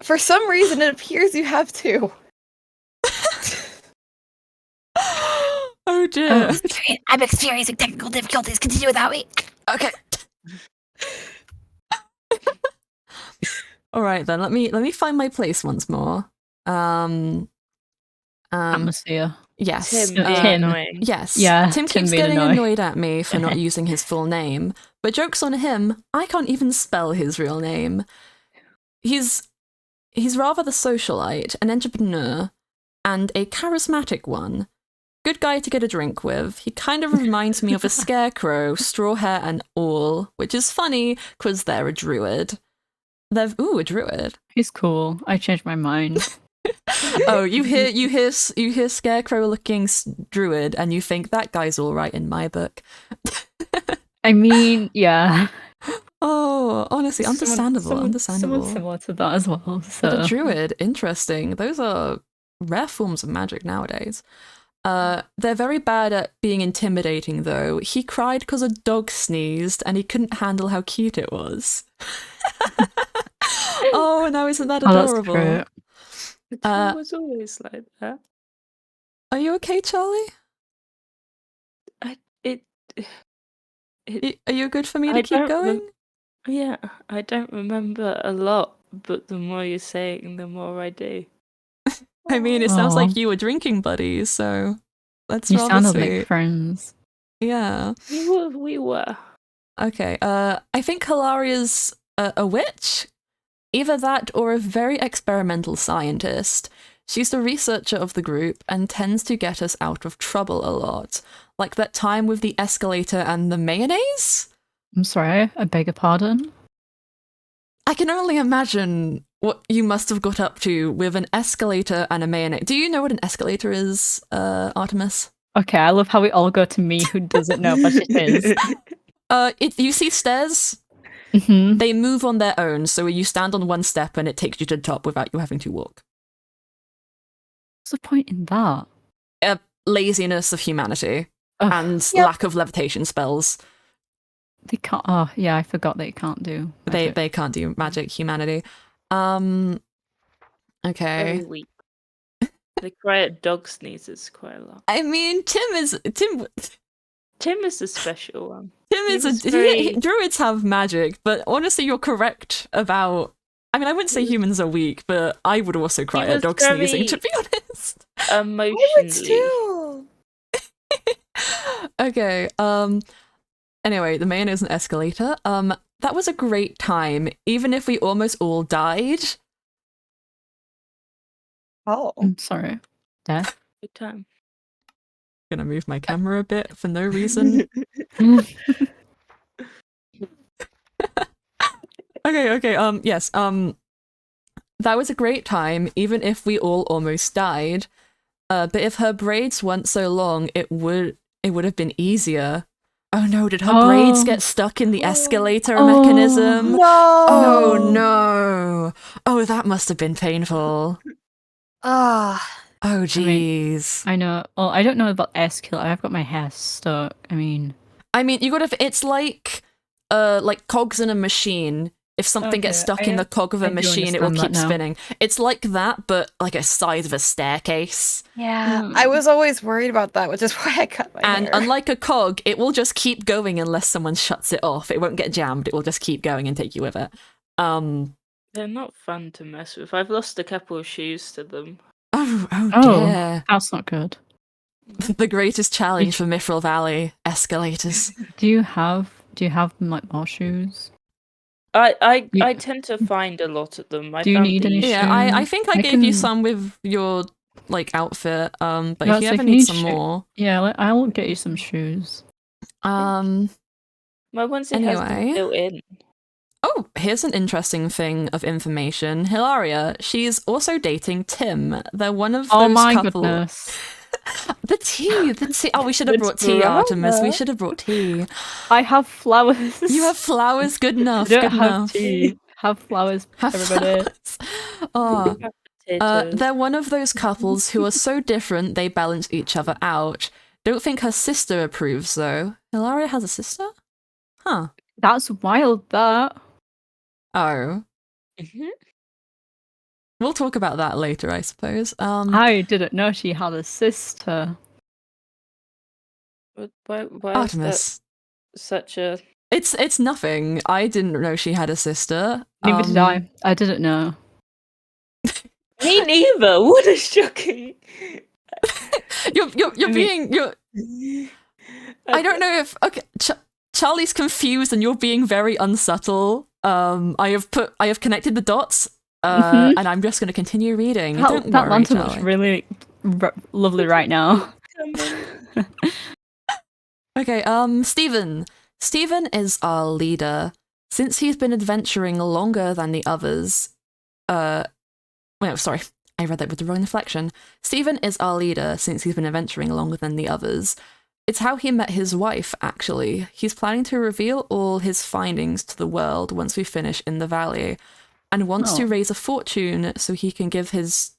Speaker 2: for some reason it appears you have to.
Speaker 1: Oh dear.
Speaker 2: I'm experiencing technical difficulties. Continue without me.
Speaker 1: Okay. All right then. Let me find my place once more.
Speaker 4: Atmosphere.
Speaker 1: Yes.
Speaker 3: Tim
Speaker 4: Yeah,
Speaker 3: being
Speaker 4: Tim.
Speaker 3: annoying.
Speaker 1: Yes.
Speaker 4: Yeah,
Speaker 1: Tim
Speaker 4: Tim
Speaker 1: keeps
Speaker 4: being
Speaker 1: getting
Speaker 4: annoying.
Speaker 1: annoyed at me for not using his full name, but joke's on him. I can't even spell his real name. He's rather the socialite, an entrepreneur, and a charismatic one. Good guy to get a drink with. He kind of reminds me of a scarecrow, straw hair and all, which is funny because they're a druid. A druid.
Speaker 4: He's cool. I changed my mind.
Speaker 1: Oh, you hear scarecrow looking druid, and you think that guy's all right in my book.
Speaker 4: I mean, yeah.
Speaker 1: Oh, honestly, understandable.
Speaker 4: Someone similar to that as well. So.
Speaker 1: But a druid, interesting. Those are rare forms of magic nowadays. They're very bad at being intimidating, though. He cried because a dog sneezed, and he couldn't handle how cute it was. Oh no, isn't that
Speaker 4: Oh, that's
Speaker 1: adorable?
Speaker 4: cute.
Speaker 3: The town was always like that.
Speaker 1: Are you okay, Charlie? Are you good for me to
Speaker 3: I
Speaker 1: keep
Speaker 3: don't
Speaker 1: going?
Speaker 3: Yeah, I don't remember a lot, but the more you're saying, the more I do.
Speaker 1: I mean, it
Speaker 4: Aw.
Speaker 1: sounds like you were drinking buddies, so that's
Speaker 4: You
Speaker 1: rather
Speaker 4: sounded
Speaker 1: sweet.
Speaker 4: like friends.
Speaker 1: Yeah.
Speaker 3: We were.
Speaker 1: Okay. I think Hilaria's a witch. Either that or a very experimental scientist. She's the researcher of the group and tends to get us out of trouble a lot. Like that time with the escalator and the mayonnaise?
Speaker 4: I'm sorry, I beg your pardon.
Speaker 1: I can only imagine what you must have got up to with an escalator and a mayonnaise. Do you know what an escalator is, Artemis?
Speaker 4: Okay, I love how we all go to me who doesn't know what it is.
Speaker 1: You see stairs?
Speaker 4: Mhm.
Speaker 1: They move on their own, so you stand on one step and it takes you to the top without you having to walk.
Speaker 4: What's the point in that?
Speaker 1: Laziness of humanity
Speaker 4: Ugh,
Speaker 1: and
Speaker 2: Yep.
Speaker 1: lack of levitation spells.
Speaker 4: they can't. Oh, yeah, I forgot they can't do. magic.
Speaker 1: They can't do magic humanity.
Speaker 3: Very
Speaker 1: Okay.
Speaker 3: weak. They cry at dog sneezes quite a lot.
Speaker 1: I mean, Tim is
Speaker 3: Tim is the special one.
Speaker 1: a druids have magic, but honestly, you're correct about. I mean, I wouldn't say humans are weak, but I would also cry at
Speaker 3: was
Speaker 1: dog sneezing, to be honest.
Speaker 3: Emotionally.
Speaker 2: I would too.
Speaker 1: Okay. Anyway, the mayonnaise and escalator. That was a great time, even if we almost all died.
Speaker 2: Oh.
Speaker 4: I'm sorry. Death.
Speaker 3: Good time.
Speaker 1: Gonna move my camera a bit for no reason. Okay. Yes. That was a great time, even if we all almost died. But if her braids weren't so long, it would have been easier. Oh no, did her braids get stuck in the escalator mechanism?
Speaker 2: No.
Speaker 1: Oh no. Oh, that must have been painful.
Speaker 2: Ah.
Speaker 1: Oh jeez.
Speaker 4: I know. Oh, I don't know about S-Kill. I've got my hair stuck. I mean,
Speaker 1: you gotta. It's like cogs in a machine. If something gets
Speaker 4: Okay,
Speaker 1: stuck in the cog of a
Speaker 4: I do
Speaker 1: machine, it will
Speaker 4: understand
Speaker 1: keep
Speaker 4: that now.
Speaker 1: spinning. It's like that, but like a size of a staircase.
Speaker 2: Yeah.
Speaker 4: Mm.
Speaker 2: I was always worried about that, which is why I cut my
Speaker 1: And
Speaker 2: hair.
Speaker 1: unlike a cog, it will just keep going unless someone shuts it off. It won't get jammed. It will just keep going and take you with it.
Speaker 3: They're not fun to mess with. I've lost a couple of shoes to them.
Speaker 1: Oh
Speaker 4: Oh.
Speaker 1: dear.
Speaker 4: that's not good.
Speaker 1: The greatest challenge for Mythrill Valley, escalators.
Speaker 4: Do you have like more shoes?
Speaker 3: I
Speaker 4: You-
Speaker 3: tend to find a lot of them. I
Speaker 4: Do you
Speaker 3: found
Speaker 4: need any
Speaker 3: these-
Speaker 1: Yeah, I think I gave you
Speaker 4: can-
Speaker 1: some with your outfit. But
Speaker 4: Well,
Speaker 1: if you
Speaker 4: so
Speaker 1: ever
Speaker 4: if
Speaker 1: need
Speaker 4: you need
Speaker 1: some
Speaker 4: shoe-
Speaker 1: more,
Speaker 4: Yeah, I'll get you some shoes.
Speaker 3: My onesie has them
Speaker 1: Anyway.
Speaker 3: built in.
Speaker 1: Oh, here's an interesting thing of information. Hilaria, she's also dating Tim. They're one of those
Speaker 4: Oh my
Speaker 1: couple.
Speaker 4: goodness.
Speaker 1: The tea. Oh, we should have
Speaker 3: It's
Speaker 1: brought tea, Artemis. We
Speaker 3: drama.
Speaker 1: should have brought tea.
Speaker 4: I have flowers.
Speaker 1: You have flowers. Good enough.
Speaker 4: I don't
Speaker 1: Good
Speaker 4: have
Speaker 1: enough.
Speaker 4: tea. Have flowers,
Speaker 1: Have
Speaker 4: everybody.
Speaker 1: flowers. Oh,
Speaker 3: Potatoes.
Speaker 1: they're one of those couples who are so different they balance each other out. Don't think her sister approves, though. Hilaria has a sister? Huh.
Speaker 4: That's wild, that.
Speaker 1: Oh.
Speaker 3: Mhm.
Speaker 1: We'll talk about that later, I suppose.
Speaker 4: I didn't know she had a sister.
Speaker 3: Why is that
Speaker 1: Artemis.
Speaker 3: such a...
Speaker 1: It's nothing. I didn't know she had a sister.
Speaker 4: Neither did I. I didn't know.
Speaker 3: Me neither. What a shocking...
Speaker 1: You're being I don't know if Charlie's confused and you're being very unsubtle. I have connected the dots, and I'm just going to continue reading. Don't
Speaker 4: That
Speaker 1: worry,
Speaker 4: lantern looks
Speaker 1: Charlie.
Speaker 4: really lovely right now.
Speaker 1: Okay, Stephen. Stephen is our leader. Since he's been adventuring longer than the others, sorry, I read that with the wrong inflection. Stephen is our leader since he's been adventuring longer than the others. It's how he met his wife, actually. He's planning to reveal all his findings to the world once we finish in the valley, and wants to
Speaker 4: Oh.
Speaker 1: raise a fortune so he can give his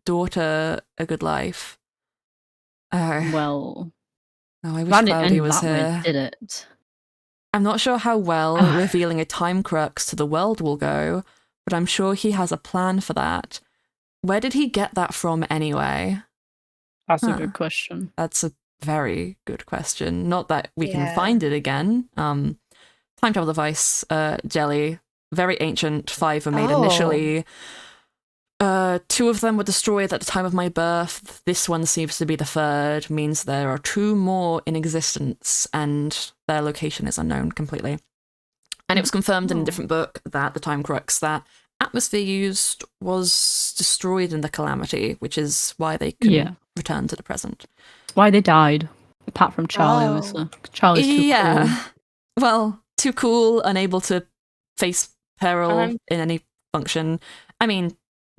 Speaker 1: daughter a good life. Oh,
Speaker 4: Well,
Speaker 1: I wish
Speaker 4: that didn't
Speaker 1: Cloudy
Speaker 4: end
Speaker 1: was
Speaker 4: that way,
Speaker 1: here.
Speaker 4: did it?
Speaker 1: I'm not sure how well revealing a time crux to the world will go, but I'm sure he has a plan for that. Where did he get that from anyway?
Speaker 4: That's a good question.
Speaker 1: That's a very good question. Not that we can
Speaker 2: Yeah.
Speaker 1: find it again. Time travel device, jelly, very ancient. 5 were made initially. 2 of them were destroyed at the time of my birth. This one seems to be the 3rd, means there are 2 more in existence, and their location is unknown completely. And it was confirmed in a different book that the time crux that Atmosphere used was destroyed in the Calamity, which is why they couldn't return to the present.
Speaker 4: That's why they died, apart from Charlie, obviously. Charlie's too cool.
Speaker 1: Well, too cool, unable to face peril in any function. I mean,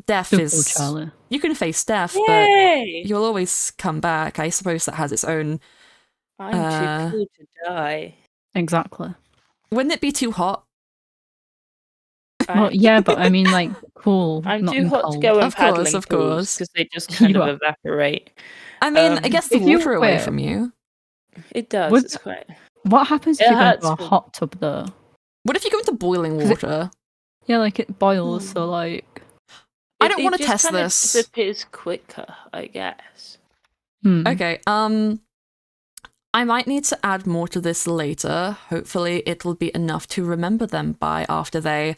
Speaker 1: death
Speaker 4: Too
Speaker 1: is...
Speaker 4: cool, Charlie.
Speaker 1: You can face death,
Speaker 3: Yay!
Speaker 1: but you'll always come back. I suppose that has its own...
Speaker 3: I'm too cool to die.
Speaker 4: Exactly.
Speaker 1: Wouldn't it be too hot?
Speaker 4: Well, yeah, but I mean, like, cool.
Speaker 3: I'm
Speaker 4: not
Speaker 3: too
Speaker 4: in
Speaker 3: hot
Speaker 4: cold.
Speaker 3: to go in
Speaker 1: Of course,
Speaker 3: paddling pools because they just kind
Speaker 4: You
Speaker 3: of
Speaker 4: are.
Speaker 3: evaporate.
Speaker 1: I mean, it gets the
Speaker 4: If you
Speaker 1: water away
Speaker 4: were-
Speaker 1: from you.
Speaker 3: It does.
Speaker 4: Would-
Speaker 3: It's quite.
Speaker 4: What happens if
Speaker 3: It
Speaker 4: you go into
Speaker 3: hurts
Speaker 4: a
Speaker 3: for-
Speaker 4: hot tub, though?
Speaker 1: What if you go into boiling
Speaker 4: 'Cause it-
Speaker 1: water?
Speaker 4: Yeah, like, it boils, so, like...
Speaker 1: I don't
Speaker 3: It
Speaker 1: wanna
Speaker 3: just
Speaker 1: test
Speaker 3: kinda
Speaker 1: this.
Speaker 3: disappears quicker, I guess.
Speaker 1: Okay, I might need to add more to this later. Hopefully it'll be enough to remember them by after they...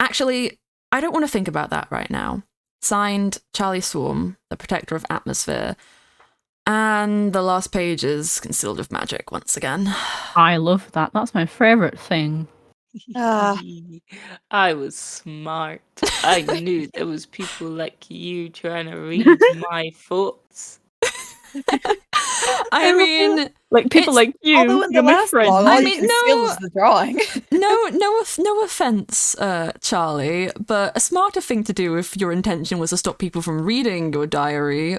Speaker 1: Actually, I don't want to think about that right now. Signed, Charlie Swarm, the protector of atmosphere. And the last page is concealed with magic once again.
Speaker 4: I love that. That's my favourite thing.
Speaker 3: I was smart. I knew there was people like you trying to read my thoughts.
Speaker 1: I mean,
Speaker 4: Like, people
Speaker 1: It's-
Speaker 4: like you,
Speaker 2: Although in the
Speaker 4: you're my
Speaker 2: last
Speaker 4: friend.
Speaker 2: log,
Speaker 1: I
Speaker 2: all
Speaker 1: mean,
Speaker 2: you can steal
Speaker 1: no-
Speaker 2: is the drawing.
Speaker 1: no offense, Charlie, but a smarter thing to do if your intention was to stop people from reading your diary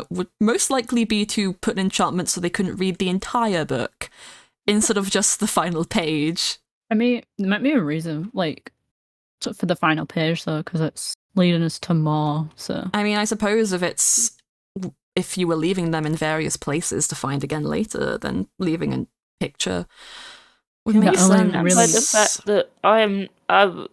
Speaker 1: would most likely be to put an enchantment so they couldn't read the entire book instead of just the final page.
Speaker 4: I mean, there might be a reason, like, for the final page, though, because it's leading us to more, so...
Speaker 1: I mean, I suppose if you were leaving them in various places to find again later, then leaving a picture would make
Speaker 4: Yeah, only
Speaker 1: sense.
Speaker 3: And
Speaker 4: really-
Speaker 3: by the fact that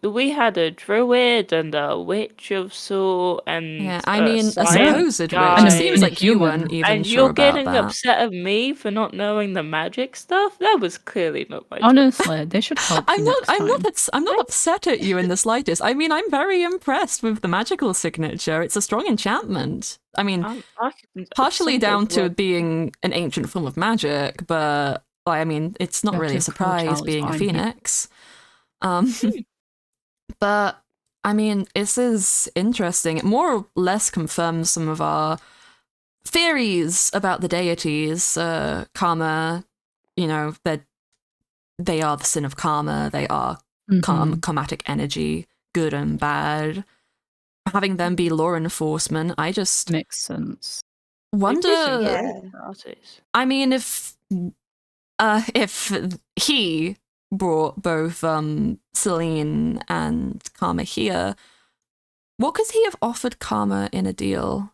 Speaker 3: we had a druid and a witch of sort, and
Speaker 1: Yeah, I mean, a
Speaker 3: science
Speaker 1: supposed
Speaker 3: guy.
Speaker 1: witch. It
Speaker 4: And
Speaker 1: seems
Speaker 4: a
Speaker 1: like you
Speaker 4: human.
Speaker 1: weren't even
Speaker 3: and
Speaker 1: sure
Speaker 3: you're
Speaker 1: about
Speaker 3: getting
Speaker 1: that.
Speaker 3: upset at me for not knowing the magic stuff. That was clearly not my.
Speaker 4: Honestly, they should help you next time.
Speaker 1: I'm not upset at you in the slightest. I mean, I'm very impressed with the magical signature. It's a strong enchantment. I mean, partially down to being an ancient form of magic, but like, I mean, it's not
Speaker 4: Yeah,
Speaker 1: really a
Speaker 4: too cool,
Speaker 1: surprise
Speaker 4: Charlie's
Speaker 1: being a
Speaker 4: fine.
Speaker 1: phoenix. But I mean, this is interesting. It more or less confirms some of our theories about the deities. Karma, you know, that they are the sin of karma. They are karmatic energy, good and bad. Having them be law enforcement, I just
Speaker 4: Makes sense.
Speaker 1: wonder.
Speaker 2: Yeah.
Speaker 1: I mean, if he brought both Celine and Karma here, what could he have offered Karma in a deal?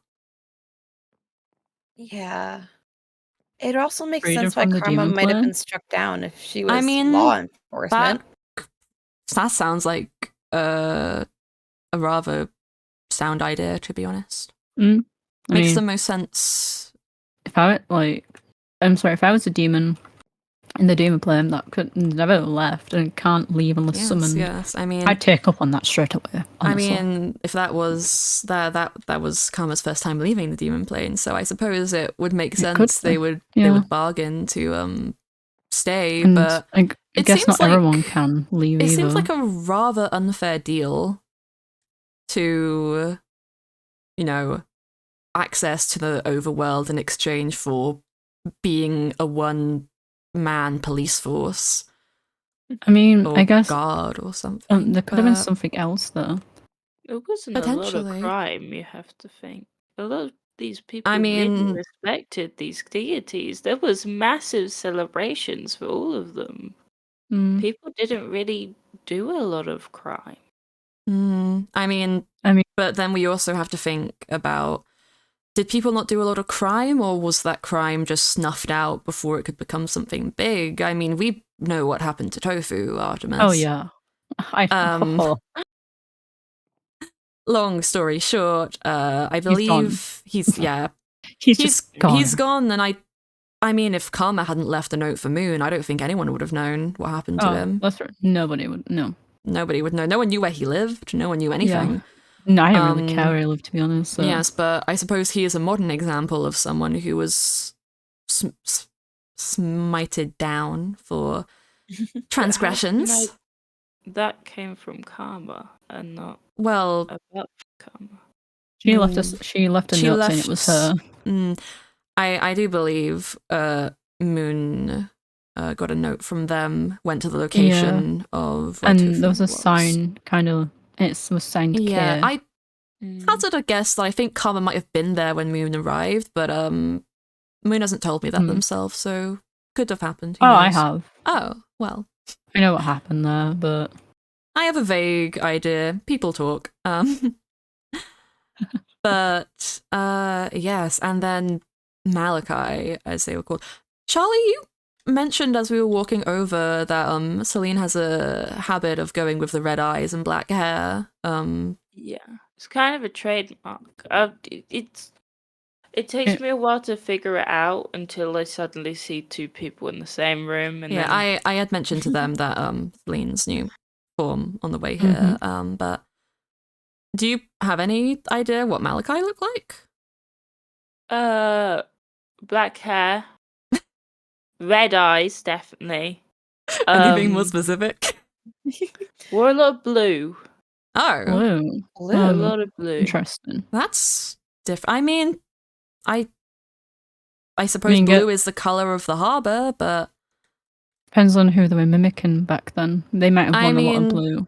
Speaker 2: Yeah. It also makes
Speaker 4: Freedom
Speaker 2: sense why
Speaker 4: from the
Speaker 2: Karma
Speaker 4: demon
Speaker 2: might have
Speaker 4: plan?
Speaker 2: been struck down if she was
Speaker 1: I mean,
Speaker 2: law enforcement.
Speaker 1: That sounds like a rather sound idea, to be honest.
Speaker 4: I
Speaker 1: Makes
Speaker 4: mean,
Speaker 1: the most sense.
Speaker 4: if I was a demon in the demon plane that could never left and can't leave unless summoned,
Speaker 1: Yes. I mean,
Speaker 4: I'd take up on that straight away. Honestly.
Speaker 1: I mean, if that was that was Karma's first time leaving the demon plane, so I suppose it would make
Speaker 4: It could
Speaker 1: sense.
Speaker 4: be,
Speaker 1: They would bargain to stay,
Speaker 4: and
Speaker 1: but
Speaker 4: I
Speaker 1: it
Speaker 4: guess
Speaker 1: seems
Speaker 4: not
Speaker 1: like-
Speaker 4: everyone can leave
Speaker 1: it
Speaker 4: either.
Speaker 1: seems like a rather unfair deal to, you know, access to the overworld in exchange for being a one-man police force
Speaker 4: I mean,
Speaker 1: or
Speaker 4: I guess
Speaker 1: guard or something.
Speaker 4: there could have been
Speaker 1: but-
Speaker 4: something else though.
Speaker 3: It wasn't a lot of
Speaker 1: Potentially.
Speaker 3: crime, you have to think. A lot of these people
Speaker 1: I mean-
Speaker 3: really respected these deities. There was massive celebrations for all of them.
Speaker 4: Mm.
Speaker 3: People didn't really do a lot of crime.
Speaker 1: I mean, but then we also have to think about, did people not do a lot of crime, or was that crime just snuffed out before it could become something big? I mean, we know what happened to Tofu, Artemis.
Speaker 4: Oh yeah.
Speaker 1: Um, Long story short, I believe he's
Speaker 4: just gone.
Speaker 1: he's gone, and I mean, if Karma hadn't left a note for Moon, I don't think anyone would have known what happened to him.
Speaker 4: That's right. Nobody would know.
Speaker 1: Nobody would know. No one knew where he lived. No one knew anything.
Speaker 4: Yeah. No, I didn't really care where he lived, to be honest. So.
Speaker 1: Yes, but I suppose he is a modern example of someone who was smited down for transgressions.
Speaker 3: That came from Karma and not
Speaker 1: Well,
Speaker 3: about Karma.
Speaker 4: She left us. She left a note saying it was her.
Speaker 1: I do believe Moon got a note from them, went to the location of,
Speaker 4: and there was a sign, kind of. It was signed.
Speaker 1: Yeah,
Speaker 4: K.
Speaker 1: I hazard a guess that I think Karma might have been there when Moon arrived, but Moon hasn't told me that themselves, so could have happened. Who knows?
Speaker 4: I have.
Speaker 1: Oh, well.
Speaker 4: I know what happened there, but
Speaker 1: I have a vague idea. People talk. But yes, and then Malachi, as they were called. Charlie, you mentioned as we were walking over that Celine has a habit of going with the red eyes and black hair.
Speaker 3: Yeah, it's kind of a trademark. It takes me a while to figure it out until I suddenly see two people in the same room. And
Speaker 1: yeah,
Speaker 3: then...
Speaker 1: I had mentioned to them that Celine's new form on the way here. But do you have any idea what Malachi looked like?
Speaker 3: Black hair, red eyes, definitely.
Speaker 1: Anything more specific?
Speaker 3: Wore a lot of blue.
Speaker 1: Oh,
Speaker 4: blue.
Speaker 3: A lot of blue.
Speaker 4: Interesting.
Speaker 1: That's different. I mean, I suppose blue is the color of the harbor, but
Speaker 4: depends on who they were mimicking back then. They might have worn a lot of blue.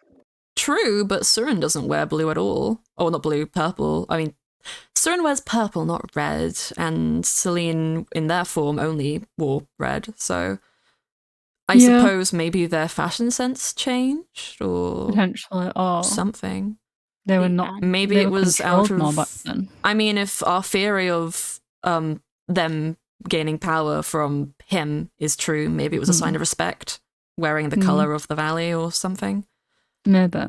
Speaker 1: True, but Surin doesn't wear blue at all. Oh, not blue, purple. I mean, Surin wears purple, not red, and Celine, in their form, only wore red. So I suppose maybe their fashion sense changed, or
Speaker 4: potentially, or
Speaker 1: something.
Speaker 4: They were not.
Speaker 1: Maybe it was out of
Speaker 4: more back then.
Speaker 1: I mean, if our theory of them gaining power from him is true, maybe it was a sign of respect, wearing the color of the valley or something.
Speaker 4: Maybe.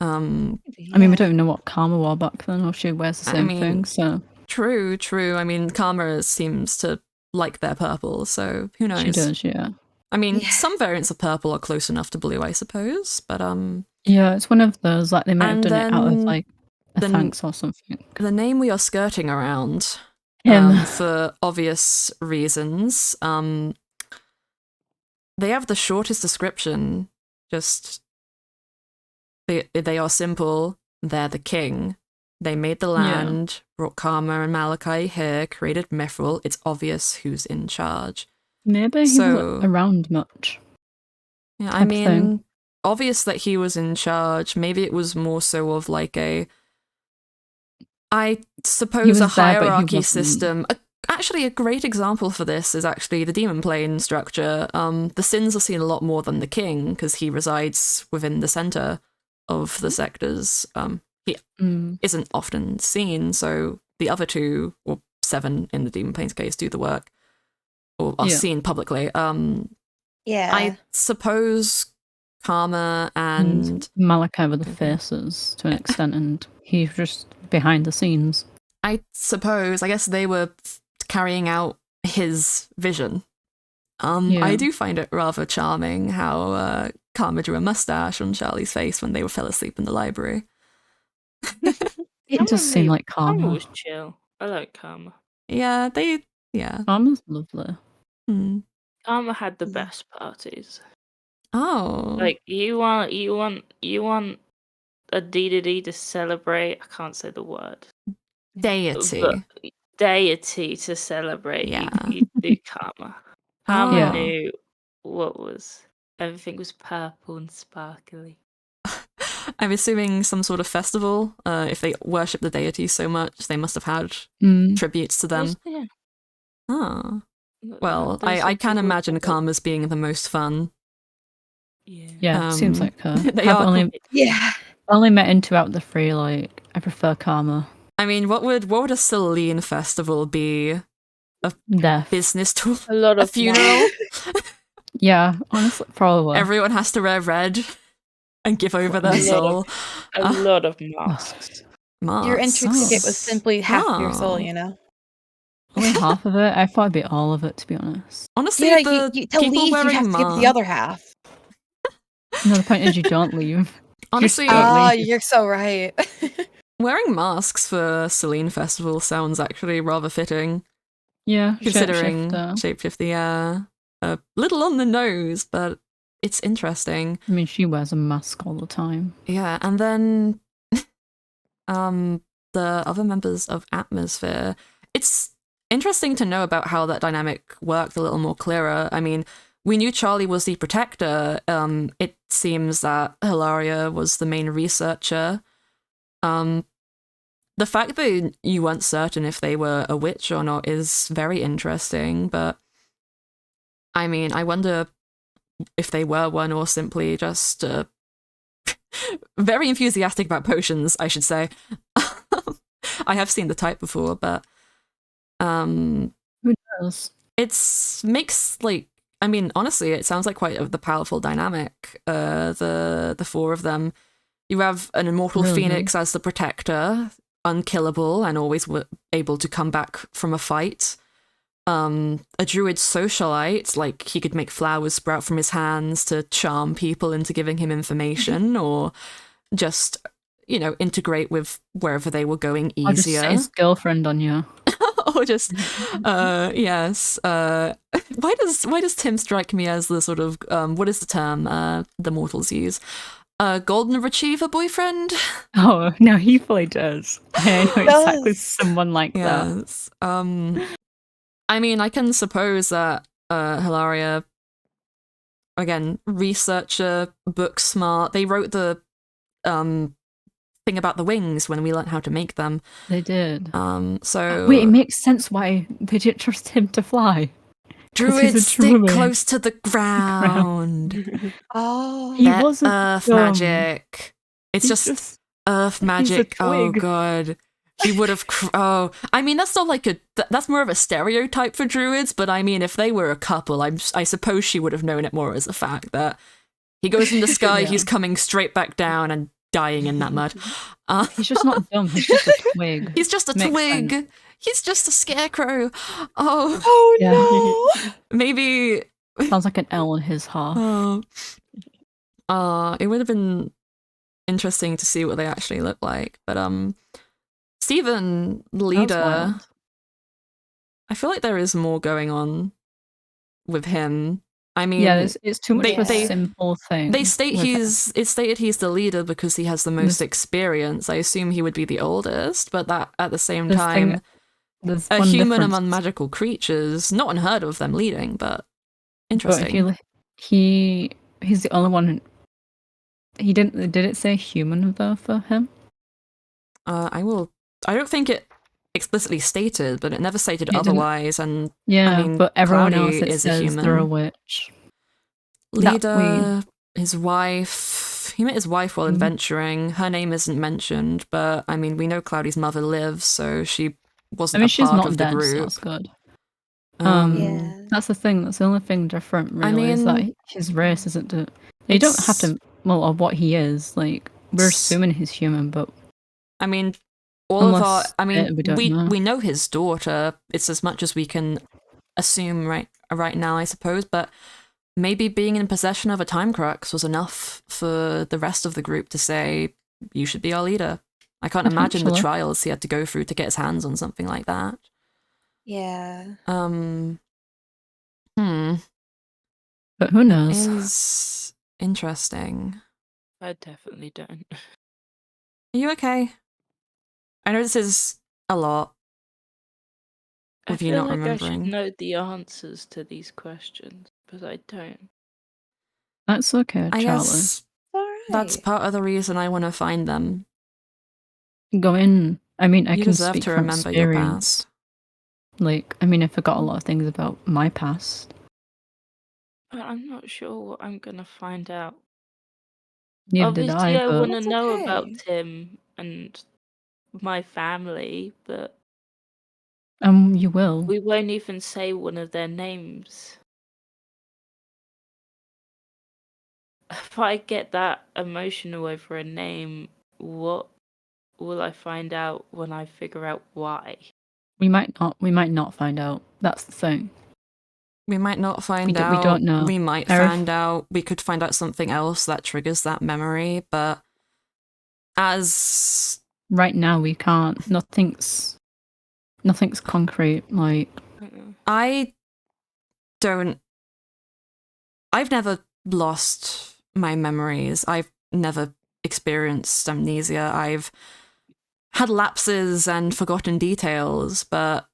Speaker 4: I mean, we don't know what Karma wore back then, or she wears the same thing. So
Speaker 1: true. I mean, Karma seems to like their purple, so who knows?
Speaker 4: She does, yeah.
Speaker 1: I mean, some variants of purple are close enough to blue, I suppose, but
Speaker 4: yeah, it's one of those, like they might have done it out of like a thanks or something.
Speaker 1: The name we are skirting around, for obvious reasons, they have the shortest description. Just they are simple. They're the king. They made the land, brought Karma and Malachi here, created Mythrill. It's obvious who's in charge.
Speaker 4: Maybe he wasn't around much.
Speaker 1: Yeah, I mean, obvious that he was in charge. Maybe it was more so of like I suppose a hierarchy system. Actually, a great example for this is actually the demon plane structure. The Sins are seen a lot more than the king because he resides within the center of the sectors. He isn't often seen, so the other two, or 7 in the demon plane's case, do the work or are seen publicly. I suppose Karma and
Speaker 4: Malachi were the faces to an extent, and he's just behind the scenes.
Speaker 1: I guess they were carrying out his vision. I do find it rather charming how Karma drew a mustache on Charlie's face when they fell asleep in the library.
Speaker 4: It does seem like Karma.
Speaker 3: Karma was chill. I like Karma.
Speaker 1: Yeah,
Speaker 4: Karma's lovely.
Speaker 3: Karma had the best parties.
Speaker 1: Oh,
Speaker 3: like you want a D to celebrate. I can't say the word. Deity to celebrate.
Speaker 1: Yeah,
Speaker 3: you do Karma. Karma knew what was. Everything was purple and sparkly.
Speaker 1: I'm assuming some sort of festival. If they worship the deity so much, they must have had tributes to them.
Speaker 3: Yeah.
Speaker 1: Oh. Well, I can imagine Karma's being the most fun.
Speaker 4: Yeah, seems like her.
Speaker 1: They are
Speaker 4: only met into out the 3. Like, I prefer Karma.
Speaker 1: I mean, what would a Celine festival be? A business tour?
Speaker 3: A lot of
Speaker 1: funeral?
Speaker 4: Yeah, honestly, probably.
Speaker 1: Everyone has to wear red and give over their
Speaker 3: A lot
Speaker 1: soul.
Speaker 3: of a lot of masks.
Speaker 2: Your entry ticket was
Speaker 1: Masks.
Speaker 2: simply half of your soul,
Speaker 1: Oh.
Speaker 2: you know?
Speaker 4: Only half of it. I thought it'd be all of it, to be honest.
Speaker 1: Honestly,
Speaker 2: Yeah,
Speaker 1: the
Speaker 2: to
Speaker 1: people
Speaker 2: leave, you
Speaker 1: wearing
Speaker 2: have to get the
Speaker 1: masks.
Speaker 2: other half.
Speaker 4: No, the point is you don't leave.
Speaker 1: Honestly,
Speaker 4: don't
Speaker 2: Ah,
Speaker 4: leave.
Speaker 2: you're so right.
Speaker 1: wearing masks for Celine Festival sounds actually rather fitting,
Speaker 4: Yeah,
Speaker 1: considering
Speaker 4: shapeshifter.
Speaker 1: Shapeshifter, yeah. A little on the nose, but it's interesting.
Speaker 4: I mean, she wears a mask all the time.
Speaker 1: Yeah, and then the other members of Atmosphere. It's interesting to know about how that dynamic worked a little more clearer. I mean, we knew Charlie was the protector. It seems that Hilaria was the main researcher. The fact that you weren't certain if they were a witch or not is very interesting, but I mean, I wonder if they were one or simply just very enthusiastic about potions, I should say. I have seen the type before, but
Speaker 4: Who knows?
Speaker 1: it's makes like, I mean, honestly, it sounds like quite the powerful dynamic. The four of them. You have an immortal
Speaker 4: Really
Speaker 1: phoenix as the protector, unkillable and always able to come back from a fight. A druid socialite, like he could make flowers sprout from his hands to charm people into giving him information, or just, you know, integrate with wherever they were going
Speaker 4: I'll just
Speaker 1: easier.
Speaker 4: say his girlfriend on you.
Speaker 1: Or just yes. Why does Tim strike me as the sort of what is the term the mortals use? Golden retriever boyfriend?
Speaker 4: Oh, no, he fully does. I know exactly
Speaker 2: Does.
Speaker 4: someone like that.
Speaker 1: Yes. I mean, I can suppose that Hilaria, again, researcher, book smart. They wrote the thing about the wings when we learned how to make them.
Speaker 4: They did.
Speaker 1: So
Speaker 4: Wait, it makes sense why they didn't trust him to fly. 'Cause he's a
Speaker 1: druids stick
Speaker 4: druid.
Speaker 1: close to the ground.
Speaker 2: Oh.
Speaker 4: He
Speaker 1: They're
Speaker 4: wasn't
Speaker 1: earth
Speaker 4: dumb.
Speaker 1: magic. It's
Speaker 4: He's
Speaker 1: just earth magic. Oh
Speaker 4: twig.
Speaker 1: god. He would have. Oh, I mean, that's not like that's more of a stereotype for druids. But I mean, if they were a couple, I suppose she would have known it more as a fact that he goes in the sky,
Speaker 4: Yeah.
Speaker 1: he's coming straight back down and dying in that mud.
Speaker 4: He's just not dumb. He's just a twig.
Speaker 1: He's just a
Speaker 4: Makes
Speaker 1: twig.
Speaker 4: sense.
Speaker 1: He's just a scarecrow. Oh,
Speaker 2: Oh
Speaker 4: Yeah.
Speaker 2: no.
Speaker 1: maybe.
Speaker 4: Sounds like an L in his half.
Speaker 1: It would have been interesting to see what they actually look like. But Stephen, the
Speaker 4: That was
Speaker 1: leader,
Speaker 4: wild.
Speaker 1: I feel like there is more going on with him. I mean,
Speaker 4: Yeah, it's too much of a
Speaker 1: they-
Speaker 4: simple thing.
Speaker 1: they state
Speaker 4: with him.
Speaker 1: it's stated he's the leader because he has the most experience. I assume he would be the oldest, but that at the same
Speaker 4: This
Speaker 1: time,
Speaker 4: thing- There's
Speaker 1: a
Speaker 4: one
Speaker 1: human
Speaker 4: difference.
Speaker 1: among magical creatures, not unheard of them leading, but
Speaker 4: But
Speaker 1: interesting.
Speaker 4: if he's the only one. He didn't. Did it say human though for him?
Speaker 1: I don't think it explicitly stated, but it never stated
Speaker 4: It didn't.
Speaker 1: otherwise. And
Speaker 4: Yeah,
Speaker 1: mean,
Speaker 4: but everyone
Speaker 1: Cloudy
Speaker 4: else it
Speaker 1: is a
Speaker 4: says they're a
Speaker 1: human.
Speaker 4: witch. That
Speaker 1: leader, his wife. He met his wife while
Speaker 4: Mhm.
Speaker 1: adventuring. Her name isn't mentioned, but I mean, we know Cloudy's mother lives, so she wasn't
Speaker 4: I mean,
Speaker 1: a
Speaker 4: she's
Speaker 1: part
Speaker 4: not
Speaker 1: of the
Speaker 4: dead, so
Speaker 1: group.
Speaker 4: that's good.
Speaker 2: Yeah.
Speaker 4: That's the thing. That's the only thing different, really,
Speaker 1: I
Speaker 4: is that
Speaker 1: mean,
Speaker 4: his race isn't. You don't have to. Well, of what he is, like we're assuming he's human, but
Speaker 1: I mean, all of our.
Speaker 4: Unless,
Speaker 1: I mean,
Speaker 4: we don't know.
Speaker 1: we know his daughter. It's as much as we can assume right now, I suppose. But maybe being in possession of a time crux was enough for the rest of the group to say, "You should be our leader." I can't imagine the
Speaker 4: Potentially.
Speaker 1: trials he had to go through to get his hands on something like that.
Speaker 2: Yeah.
Speaker 4: but who knows?
Speaker 1: Is interesting.
Speaker 3: I definitely don't.
Speaker 1: Are you okay? I know this is a lot.
Speaker 3: I
Speaker 1: With you
Speaker 3: feel
Speaker 1: not
Speaker 3: like I
Speaker 1: remembering.
Speaker 3: should know the answers to these questions, but I don't.
Speaker 4: That's okay,
Speaker 1: I
Speaker 4: Charlie.
Speaker 1: guess
Speaker 2: All
Speaker 1: that's
Speaker 2: right.
Speaker 1: part of the reason I want to find them.
Speaker 4: Go in. I mean, I
Speaker 1: You
Speaker 4: can
Speaker 1: deserve
Speaker 4: speak
Speaker 1: to
Speaker 4: from
Speaker 1: remember your
Speaker 4: experience.
Speaker 1: past.
Speaker 4: Like, I mean, I forgot a lot of things about my past.
Speaker 3: But I'm not sure what I'm gonna find out.
Speaker 4: Neither did
Speaker 3: Obviously, I
Speaker 4: but
Speaker 3: want to
Speaker 2: That's
Speaker 3: know
Speaker 2: okay.
Speaker 3: about Tim and my family, but
Speaker 4: you will.
Speaker 3: we won't even say one of their names. if I get that emotional over a name, what will I find out when I figure out why?
Speaker 4: We might not. We might not find out. That's the thing.
Speaker 1: We might not find out.
Speaker 4: We don't know.
Speaker 1: We might find out. We could find out something else that triggers that memory, but as
Speaker 4: right now we can't. Nothing's concrete. Like
Speaker 1: I've never lost my memories. I've never experienced amnesia. I've had lapses and forgotten details, but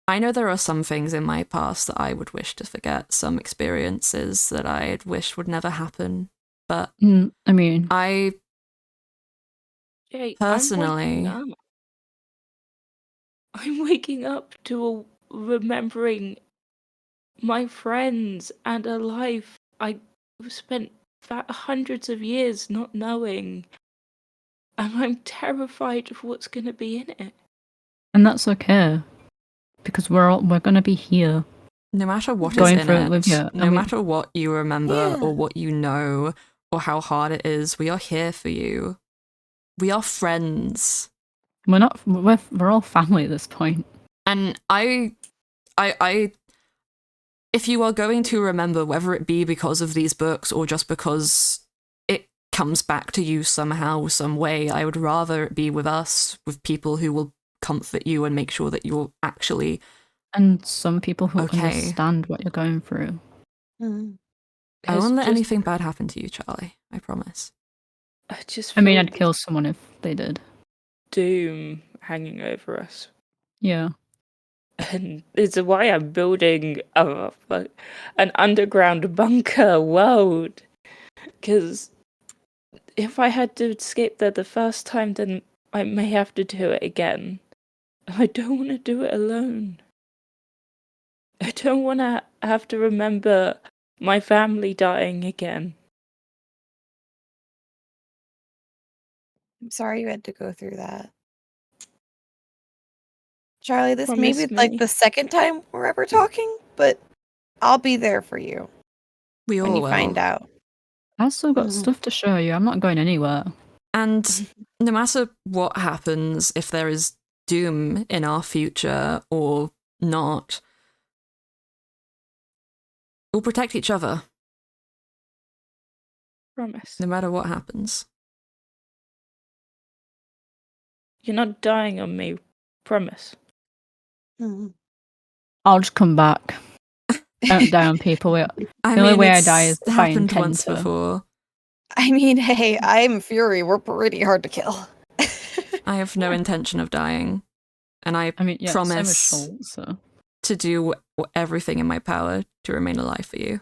Speaker 1: I know there are some things in my past that I would wish to forget, some experiences that I'd wish would never happen. But
Speaker 4: I mean,
Speaker 3: Jay,
Speaker 1: personally,
Speaker 3: I'm waking up to remembering my friends and a life I spent hundreds of years not knowing, and I'm terrified of what's going to be in it.
Speaker 4: and that's okay, because we're gonna be here.
Speaker 1: no matter what
Speaker 4: Going
Speaker 1: is in
Speaker 4: through
Speaker 1: it,
Speaker 4: it with you.
Speaker 1: no matter what you remember
Speaker 2: Yeah.
Speaker 1: or what you know or how hard it is, we are here for you. We are friends.
Speaker 4: We're not. We're all family at this point.
Speaker 1: And I, if you are going to remember, whether it be because of these books or just because it comes back to you somehow, some way, I would rather it be with us, with people who will comfort you and make sure that you're actually
Speaker 4: And some people who
Speaker 1: okay.
Speaker 4: understand what you're going through.
Speaker 2: Mm.
Speaker 1: I won't let anything bad happen to you, Charlie. I promise.
Speaker 4: I mean, I'd kill someone if they did.
Speaker 3: Doom hanging over us.
Speaker 4: Yeah.
Speaker 3: And it's why I'm building an underground bunker world. Because if I had to escape there the first time, then I may have to do it again. I don't want to do it alone. I don't want to have to remember my family dying again.
Speaker 2: I'm sorry you had to go through that. Charlie, this may
Speaker 3: Promise
Speaker 2: be like
Speaker 3: me.
Speaker 2: the second time we're ever talking, but I'll be there for you
Speaker 1: We all
Speaker 2: when you
Speaker 1: will.
Speaker 2: find out.
Speaker 4: I've still got
Speaker 2: Mhm.
Speaker 4: stuff to show you. I'm not going anywhere.
Speaker 1: And no matter what happens, if there is doom in our future or not, we'll protect each other,
Speaker 3: Promise.
Speaker 1: no matter what happens.
Speaker 3: You're not dying on me. Promise.
Speaker 2: Mhm.
Speaker 4: I'll just come back. Don't die on people.
Speaker 1: I
Speaker 4: The
Speaker 1: mean,
Speaker 4: only way I
Speaker 1: it's
Speaker 4: die is if I
Speaker 1: happened
Speaker 4: intend
Speaker 1: once
Speaker 4: to.
Speaker 1: before.
Speaker 2: I mean, hey, I'm Fury. We're pretty hard to kill.
Speaker 1: I have no intention of dying, and I
Speaker 4: I mean, yeah, same with
Speaker 1: promise
Speaker 4: Schultz, so.
Speaker 1: to do everything in my power to remain alive for you.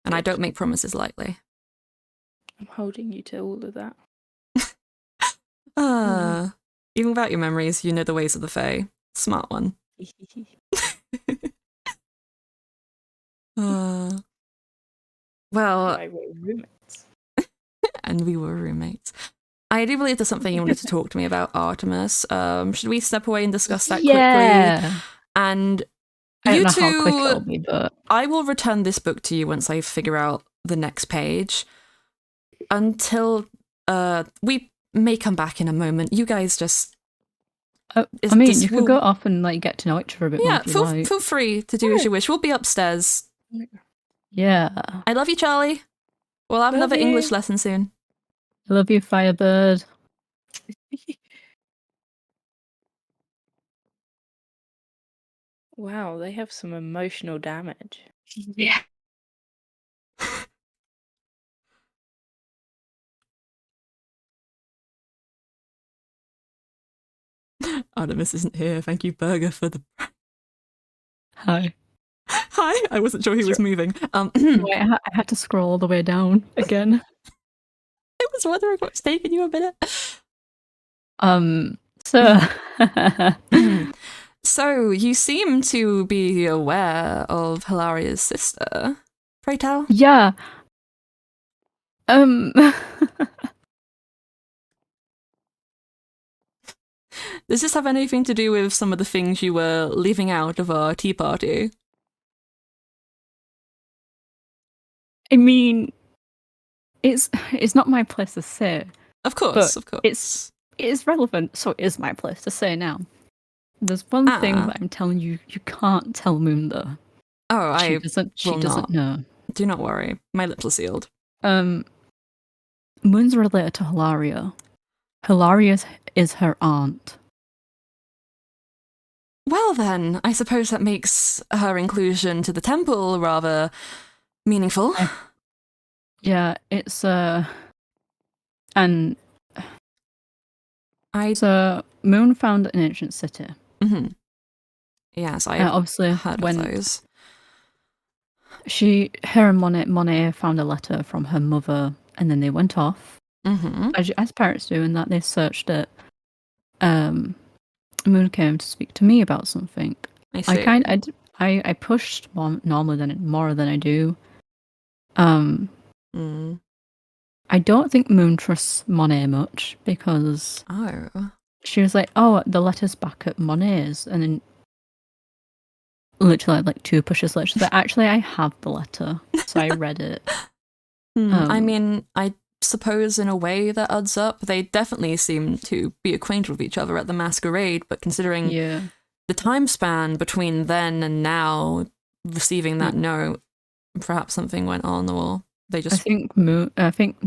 Speaker 1: And I don't make promises lightly.
Speaker 3: I'm holding you to all of that.
Speaker 1: Even without your memories, you know the ways of the Fae. Smart one. Well,
Speaker 3: I were roommates.
Speaker 1: and we were roommates. I do believe there's something you wanted to talk to me about, Artemis. Should we step away and discuss that quickly? And
Speaker 4: I don't
Speaker 1: you
Speaker 4: know
Speaker 1: two,
Speaker 4: how quick it'll be, but
Speaker 1: I will return this book to you once I figure out the next page. Until we may come back in a moment. You guys just...
Speaker 4: I mean, you could go off and like get to know each other a bit more if you like.
Speaker 1: Feel free to do as you wish. We'll be upstairs.
Speaker 4: Yeah.
Speaker 1: I love you, Charlie. We'll have another English lesson soon.
Speaker 4: I love you, Firebird.
Speaker 3: Wow, they have some emotional damage.
Speaker 2: Yeah.
Speaker 1: Artemis isn't here. Thank you, Burger, for the...
Speaker 4: Hi.
Speaker 1: Hi! I wasn't sure he was moving.
Speaker 4: Wait, I had to scroll all the way down again.
Speaker 1: I was wondering what's taking you a minute.
Speaker 4: So...
Speaker 1: So, you seem to be aware of Hilaria's sister. Pray tell?
Speaker 4: Yeah.
Speaker 1: Does this have anything to do with some of the things you were leaving out of our tea party?
Speaker 4: I mean, it's not my place to say.
Speaker 1: Of course,
Speaker 4: But
Speaker 1: of course.
Speaker 4: It is relevant, so it is my place to say now. There's one thing that I'm telling you can't tell Moon though.
Speaker 1: Oh,
Speaker 4: She
Speaker 1: I
Speaker 4: doesn't know.
Speaker 1: do not worry. My lips are sealed.
Speaker 4: Moon's related to Hilaria. Hilaria is her aunt.
Speaker 1: Well then, I suppose that makes her inclusion to the temple rather meaningful.
Speaker 4: Yeah, it's and so Moon found an ancient city.
Speaker 1: Mm-hmm. Yes, I
Speaker 4: obviously
Speaker 1: heard of those.
Speaker 4: Her and Monet found a letter from her mother, and then they went off.
Speaker 1: Mm-hmm.
Speaker 4: As parents do, in that they searched it. Moon came to speak to me about something.
Speaker 1: I see.
Speaker 4: I pushed more than I do. I don't think Moon trusts Monet much because she was like, "Oh, the letter's back at Monet's," and then literally like 2 pushes later, she's like, "Actually, I have the letter, so I read it."
Speaker 1: I mean, I suppose in a way that adds up. They definitely seem to be acquainted with each other at the masquerade, but considering the time span between then and now receiving that note, perhaps something went on, or they just...
Speaker 4: I think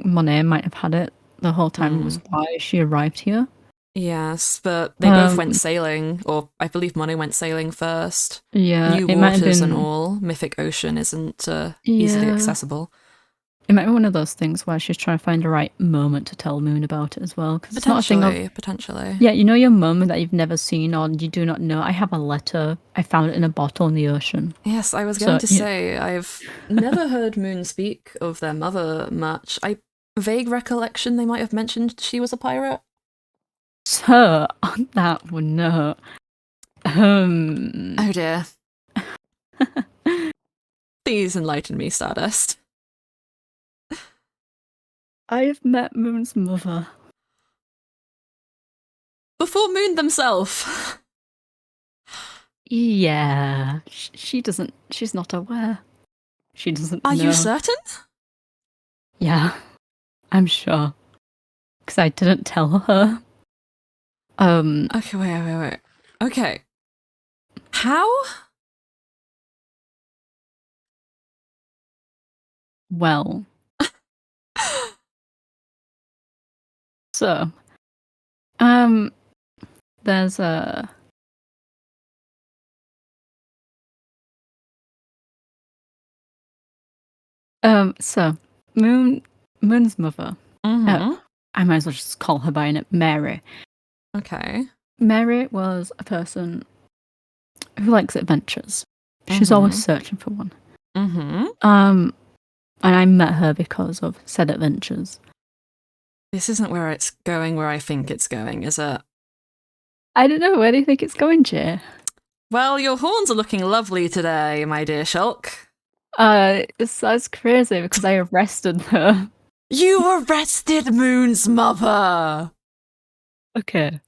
Speaker 4: Monet might have had it the whole time, was why she arrived here.
Speaker 1: Yes, but they both went sailing, or I believe Monet went sailing first.
Speaker 4: Yeah,
Speaker 1: New waters and all. Mythic Ocean isn't easily accessible.
Speaker 4: It might be one of those things where she's trying to find the right moment to tell Moon about it as well. Because it's not a thing of,
Speaker 1: potentially.
Speaker 4: Yeah, you know your moment that you've never seen or you do not know. I have a letter. I found it in a bottle in the ocean.
Speaker 1: Yes, I was going to say, I've never heard Moon speak of their mother much. Vague recollection they might have mentioned she was a pirate.
Speaker 4: So, on that one note,
Speaker 1: oh dear. Please enlighten me, Stardust.
Speaker 4: I've met Moon's mother.
Speaker 1: Before Moon themselves.
Speaker 4: Yeah, she's not aware. She doesn't know.
Speaker 1: Are you certain?
Speaker 4: Yeah, I'm sure. Because I didn't tell her.
Speaker 1: Okay, wait. Okay. How?
Speaker 4: Well. So, there's a... so, Moon's mother, I might as well just call her by name, Mary.
Speaker 1: Okay.
Speaker 4: Mary was a person who likes adventures. She's always searching for one. And I met her because of said adventures.
Speaker 1: This isn't where it's going where I think it's going, is it?
Speaker 4: I don't know, where do you think it's going, Jay?
Speaker 1: Well, your horns are looking lovely today, my dear Shulk.
Speaker 4: That's crazy because I arrested her.
Speaker 1: You arrested Moon's mother!
Speaker 4: Okay.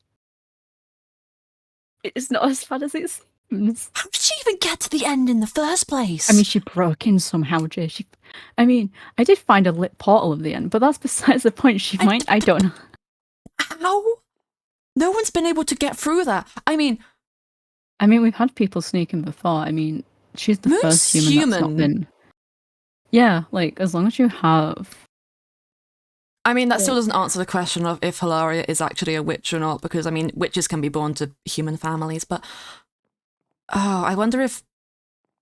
Speaker 4: It's not as bad as it seems.
Speaker 1: How did she even get to the end in the first place?
Speaker 4: I mean, she broke in somehow, Jay. I did find a lit portal at the end, but that's besides the point. I don't know.
Speaker 1: How? No one's been able to get through that. I mean,
Speaker 4: we've had people sneak in before. I mean, she's the first human that's not been... Yeah, like, as long as you have...
Speaker 1: I mean, that still doesn't answer the question of if Hilaria is actually a witch or not, because, I mean, witches can be born to human families, but... Oh, I wonder if...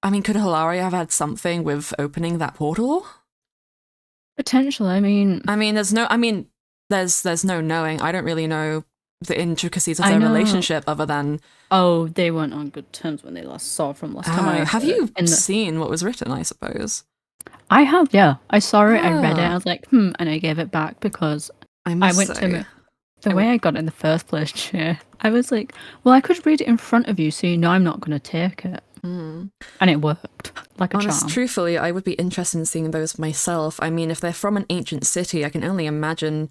Speaker 1: I mean, could Hilaria have had something with opening that portal?
Speaker 4: Potentially, I mean, there's no
Speaker 1: knowing. I don't really know the intricacies of their relationship other than...
Speaker 4: Oh, they weren't on good terms when they last saw from last time.
Speaker 1: Have you seen what was written, I suppose?
Speaker 4: I have, yeah. I saw it, I read it, I was like, and I gave it back because I went to... The way I got it in the first place, Jay, I was like, well, I could read it in front of you so you know I'm not going to take it. And it worked, like a charm.
Speaker 1: Truthfully, I would be interested in seeing those myself. I mean, if they're from an ancient city, I can only imagine...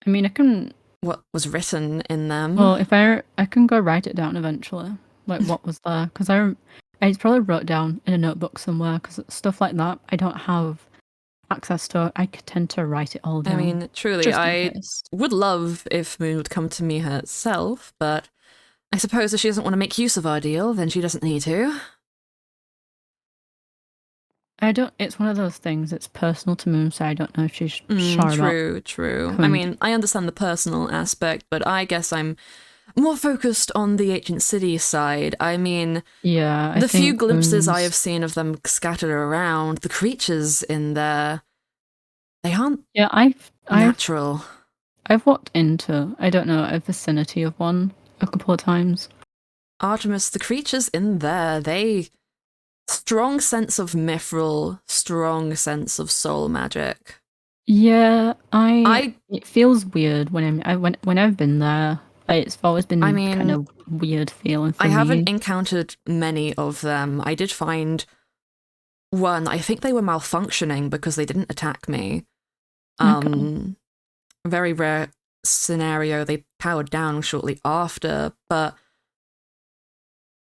Speaker 4: I mean, I can...
Speaker 1: What was written in them.
Speaker 4: Well, if I can go write it down eventually, like what was there. Because I probably wrote down in a notebook somewhere, because stuff like that, I don't have access to it, I tend to write it all down.
Speaker 1: I mean, truly,
Speaker 4: just in
Speaker 1: I
Speaker 4: case.
Speaker 1: would love if Moon would come to me herself, but I suppose if she doesn't want to make use of our deal, then she doesn't need to.
Speaker 4: It's one of those things, it's personal to Moon, so I don't know if she's sure about
Speaker 1: True. I
Speaker 4: coming.
Speaker 1: mean, I understand the personal aspect, but I guess I'm more focused on the ancient city side. I mean,
Speaker 4: Yeah,
Speaker 1: the few
Speaker 4: think
Speaker 1: glimpses I
Speaker 4: Moon's-
Speaker 1: have seen of them scattered around, the creatures in there, they aren't
Speaker 4: Yeah, I've
Speaker 1: natural.
Speaker 4: walked into, I don't know, a vicinity of one a couple of times.
Speaker 1: Artemis, the creatures in there, they strong sense of mithril, strong sense of soul magic.
Speaker 4: Yeah, it feels weird when when I've been there. It's always been kind of weird feeling for
Speaker 1: I
Speaker 4: me.
Speaker 1: haven't encountered many of them. I did find one. I think they were malfunctioning because they didn't attack me.
Speaker 4: Okay.
Speaker 1: Very rare scenario. They powered down shortly after, but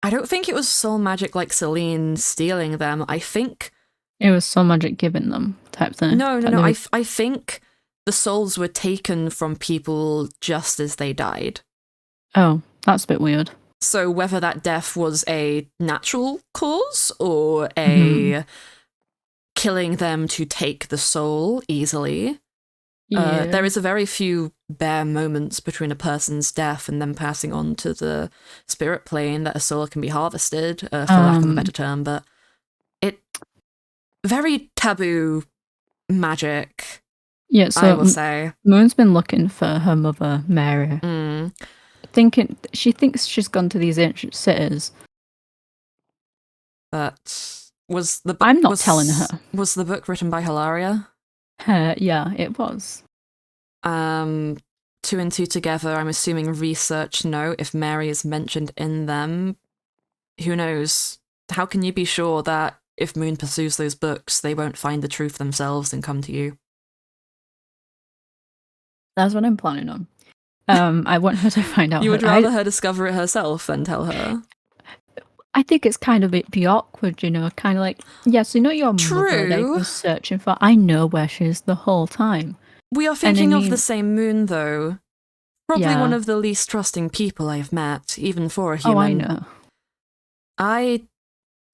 Speaker 1: I don't think it was soul magic like Celine stealing them. I think
Speaker 4: it was soul magic giving them type thing.
Speaker 1: No. I think the souls were taken from people just as they died.
Speaker 4: Oh, that's a bit weird.
Speaker 1: So whether that death was a natural cause or a killing them to take the soul easily, there is a very few bare moments between a person's death and them passing on to the spirit plane that a soul can be harvested, for lack of a better term, but it very taboo magic.
Speaker 4: Yeah, so
Speaker 1: I will say
Speaker 4: Moon's been looking for her mother, Mary. She thinks she's gone to these ancient cities.
Speaker 1: But was the book,
Speaker 4: I'm not telling her.
Speaker 1: Was the book written by Hilaria?
Speaker 4: Yeah, it was.
Speaker 1: 2 and 2 together, I'm assuming research note, if Mary is mentioned in them. Who knows? How can you be sure that if Moon pursues those books, they won't find the truth themselves and come to you?
Speaker 4: That's what I'm planning on. I want her to find out.
Speaker 1: You would rather her discover it herself than tell her?
Speaker 4: I think it's kind of be awkward, you know, kind of like, yes, you know your mother that you're searching for. I know where she is the whole time.
Speaker 1: We are thinking of the same Moon, though. Probably one of the least trusting people I've met, even for a human.
Speaker 4: Oh, I know.
Speaker 1: I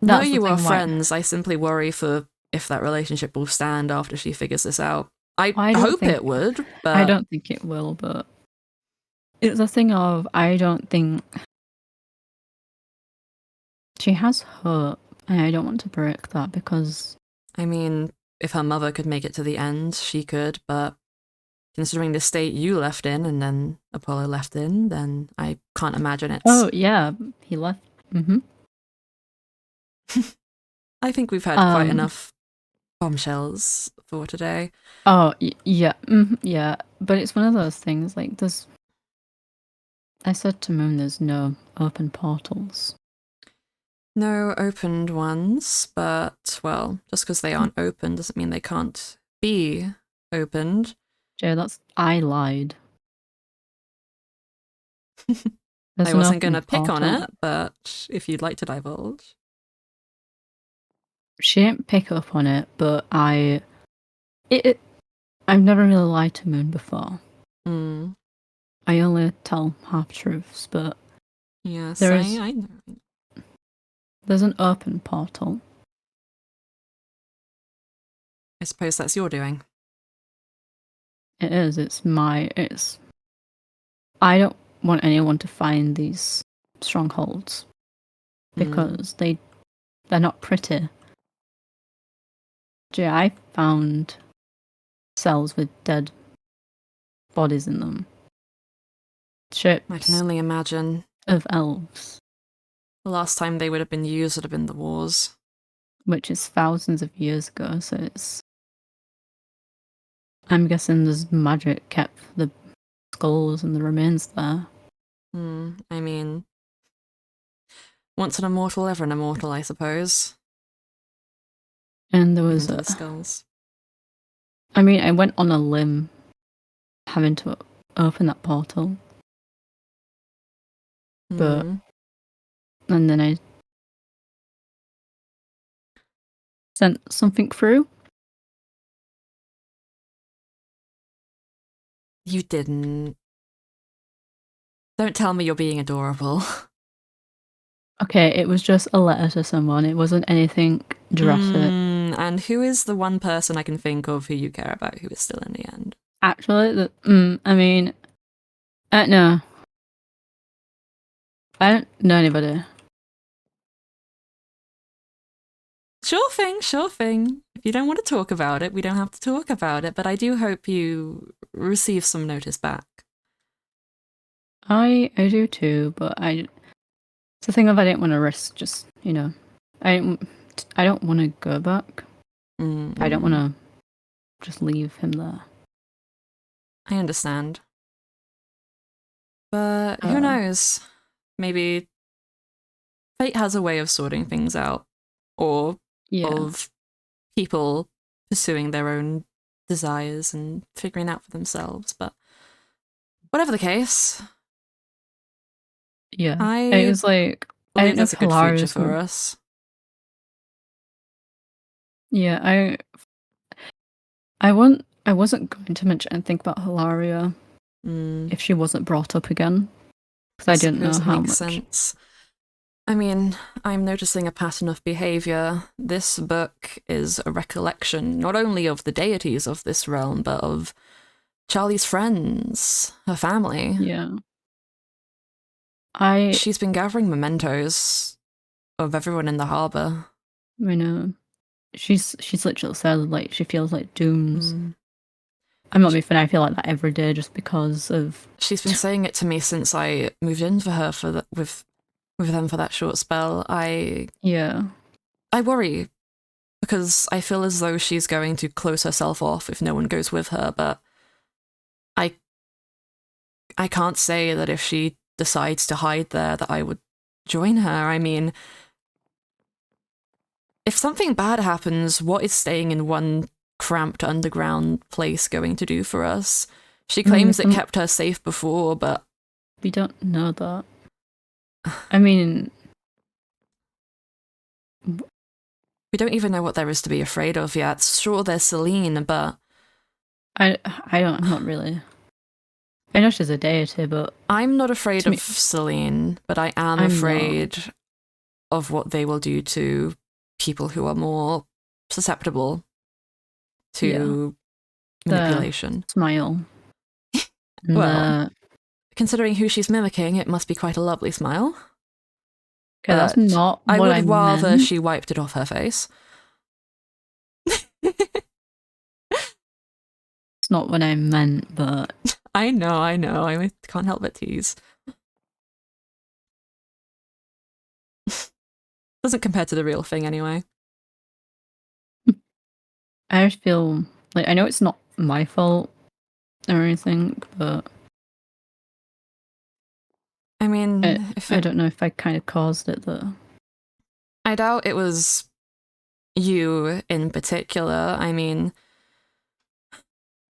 Speaker 1: know you are friends. I simply worry for if that relationship will stand after she figures this out. I hope it would, but
Speaker 4: I don't think it will, but it's a thing of I don't think she has hope, and I don't want to break that because
Speaker 1: I mean, if her mother could make it to the end, she could, but considering the state you left in and then Apollo left in, then I can't imagine it's...
Speaker 4: Oh, yeah, he left.
Speaker 1: I think we've had quite enough bombshells for today.
Speaker 4: Oh, yeah, yeah, but it's one of those things, like, I said to Moon there's no open portals.
Speaker 1: No opened ones, but, well, just because they aren't open doesn't mean they can't be opened.
Speaker 4: Joe, I lied.
Speaker 1: I wasn't going to pick on it, but if you'd like to divulge.
Speaker 4: She didn't pick up on it, but I've never really lied to Moon before. I only tell half-truths, but
Speaker 1: yes, I know.
Speaker 4: There's an open portal.
Speaker 1: I suppose that's your doing.
Speaker 4: It is. I don't want anyone to find these strongholds because they're not pretty. Gee, I found cells with dead bodies in them. Ships
Speaker 1: I can only imagine.
Speaker 4: Of elves.
Speaker 1: The last time they would have been used would have been the wars.
Speaker 4: Which is thousands of years ago, so it's... I'm guessing there's magic kept the skulls and the remains there.
Speaker 1: I mean... Once an immortal, ever an immortal, I suppose.
Speaker 4: And there was
Speaker 1: the skulls.
Speaker 4: I mean, I went on a limb having to open that portal. But and then I sent something through.
Speaker 1: You didn't. Don't tell me you're being adorable.
Speaker 4: Okay, it was just a letter to someone. It wasn't anything drastic.
Speaker 1: And who is the one person I can think of who you care about who is still in the end?
Speaker 4: Actually, I mean, no. I don't know anybody.
Speaker 1: Sure thing, sure thing. If you don't want to talk about it, we don't have to talk about it, but I do hope you receive some notice back.
Speaker 4: I do too, but it's the thing of I didn't want to risk just, I don't want to go back. I don't want to just leave him there.
Speaker 1: I understand. But who knows? Maybe fate has a way of sorting things out, or of people pursuing their own desires and figuring out for themselves. But whatever the case,
Speaker 4: it was like
Speaker 1: I think there's a good future for us.
Speaker 4: Yeah, I wasn't going to mention anything about Hilaria if she wasn't brought up again, because I didn't know how much.
Speaker 1: Sense. I mean, I'm noticing a pattern of behavior. This book is a recollection not only of the deities of this realm, but of Charlie's friends, her family.
Speaker 4: Yeah.
Speaker 1: She's been gathering mementos of everyone in the harbour.
Speaker 4: I know. She's literally said like she feels like dooms. I'm not being funny, I feel like that every day just because of.
Speaker 1: She's been saying it to me since I moved in for her with them for that short spell. I worry because I feel as though she's going to close herself off if no one goes with her, but I can't say that if she decides to hide there that I would join her. I mean, if something bad happens, what is staying in one cramped underground place going to do for us? She claims it kept her safe before, but
Speaker 4: we don't know that. I mean,
Speaker 1: we don't even know what there is to be afraid of yet. Sure, there's Celine, but
Speaker 4: I'm not really. I know she's a deity, but
Speaker 1: I'm not afraid of Celine, but I am afraid of what they will do to people who are more susceptible to manipulation.
Speaker 4: Smile.
Speaker 1: Well, considering who she's mimicking, it must be quite a lovely smile.
Speaker 4: Okay, that's not what I would
Speaker 1: rather
Speaker 4: meant.
Speaker 1: she wiped it off her face.
Speaker 4: It's not what I meant, but
Speaker 1: I know. I can't help but tease. Doesn't compare to the real thing anyway.
Speaker 4: I just feel like I know it's not my fault or anything, but
Speaker 1: I mean,
Speaker 4: I don't know if I kind of caused it though.
Speaker 1: I doubt it was you in particular. I mean,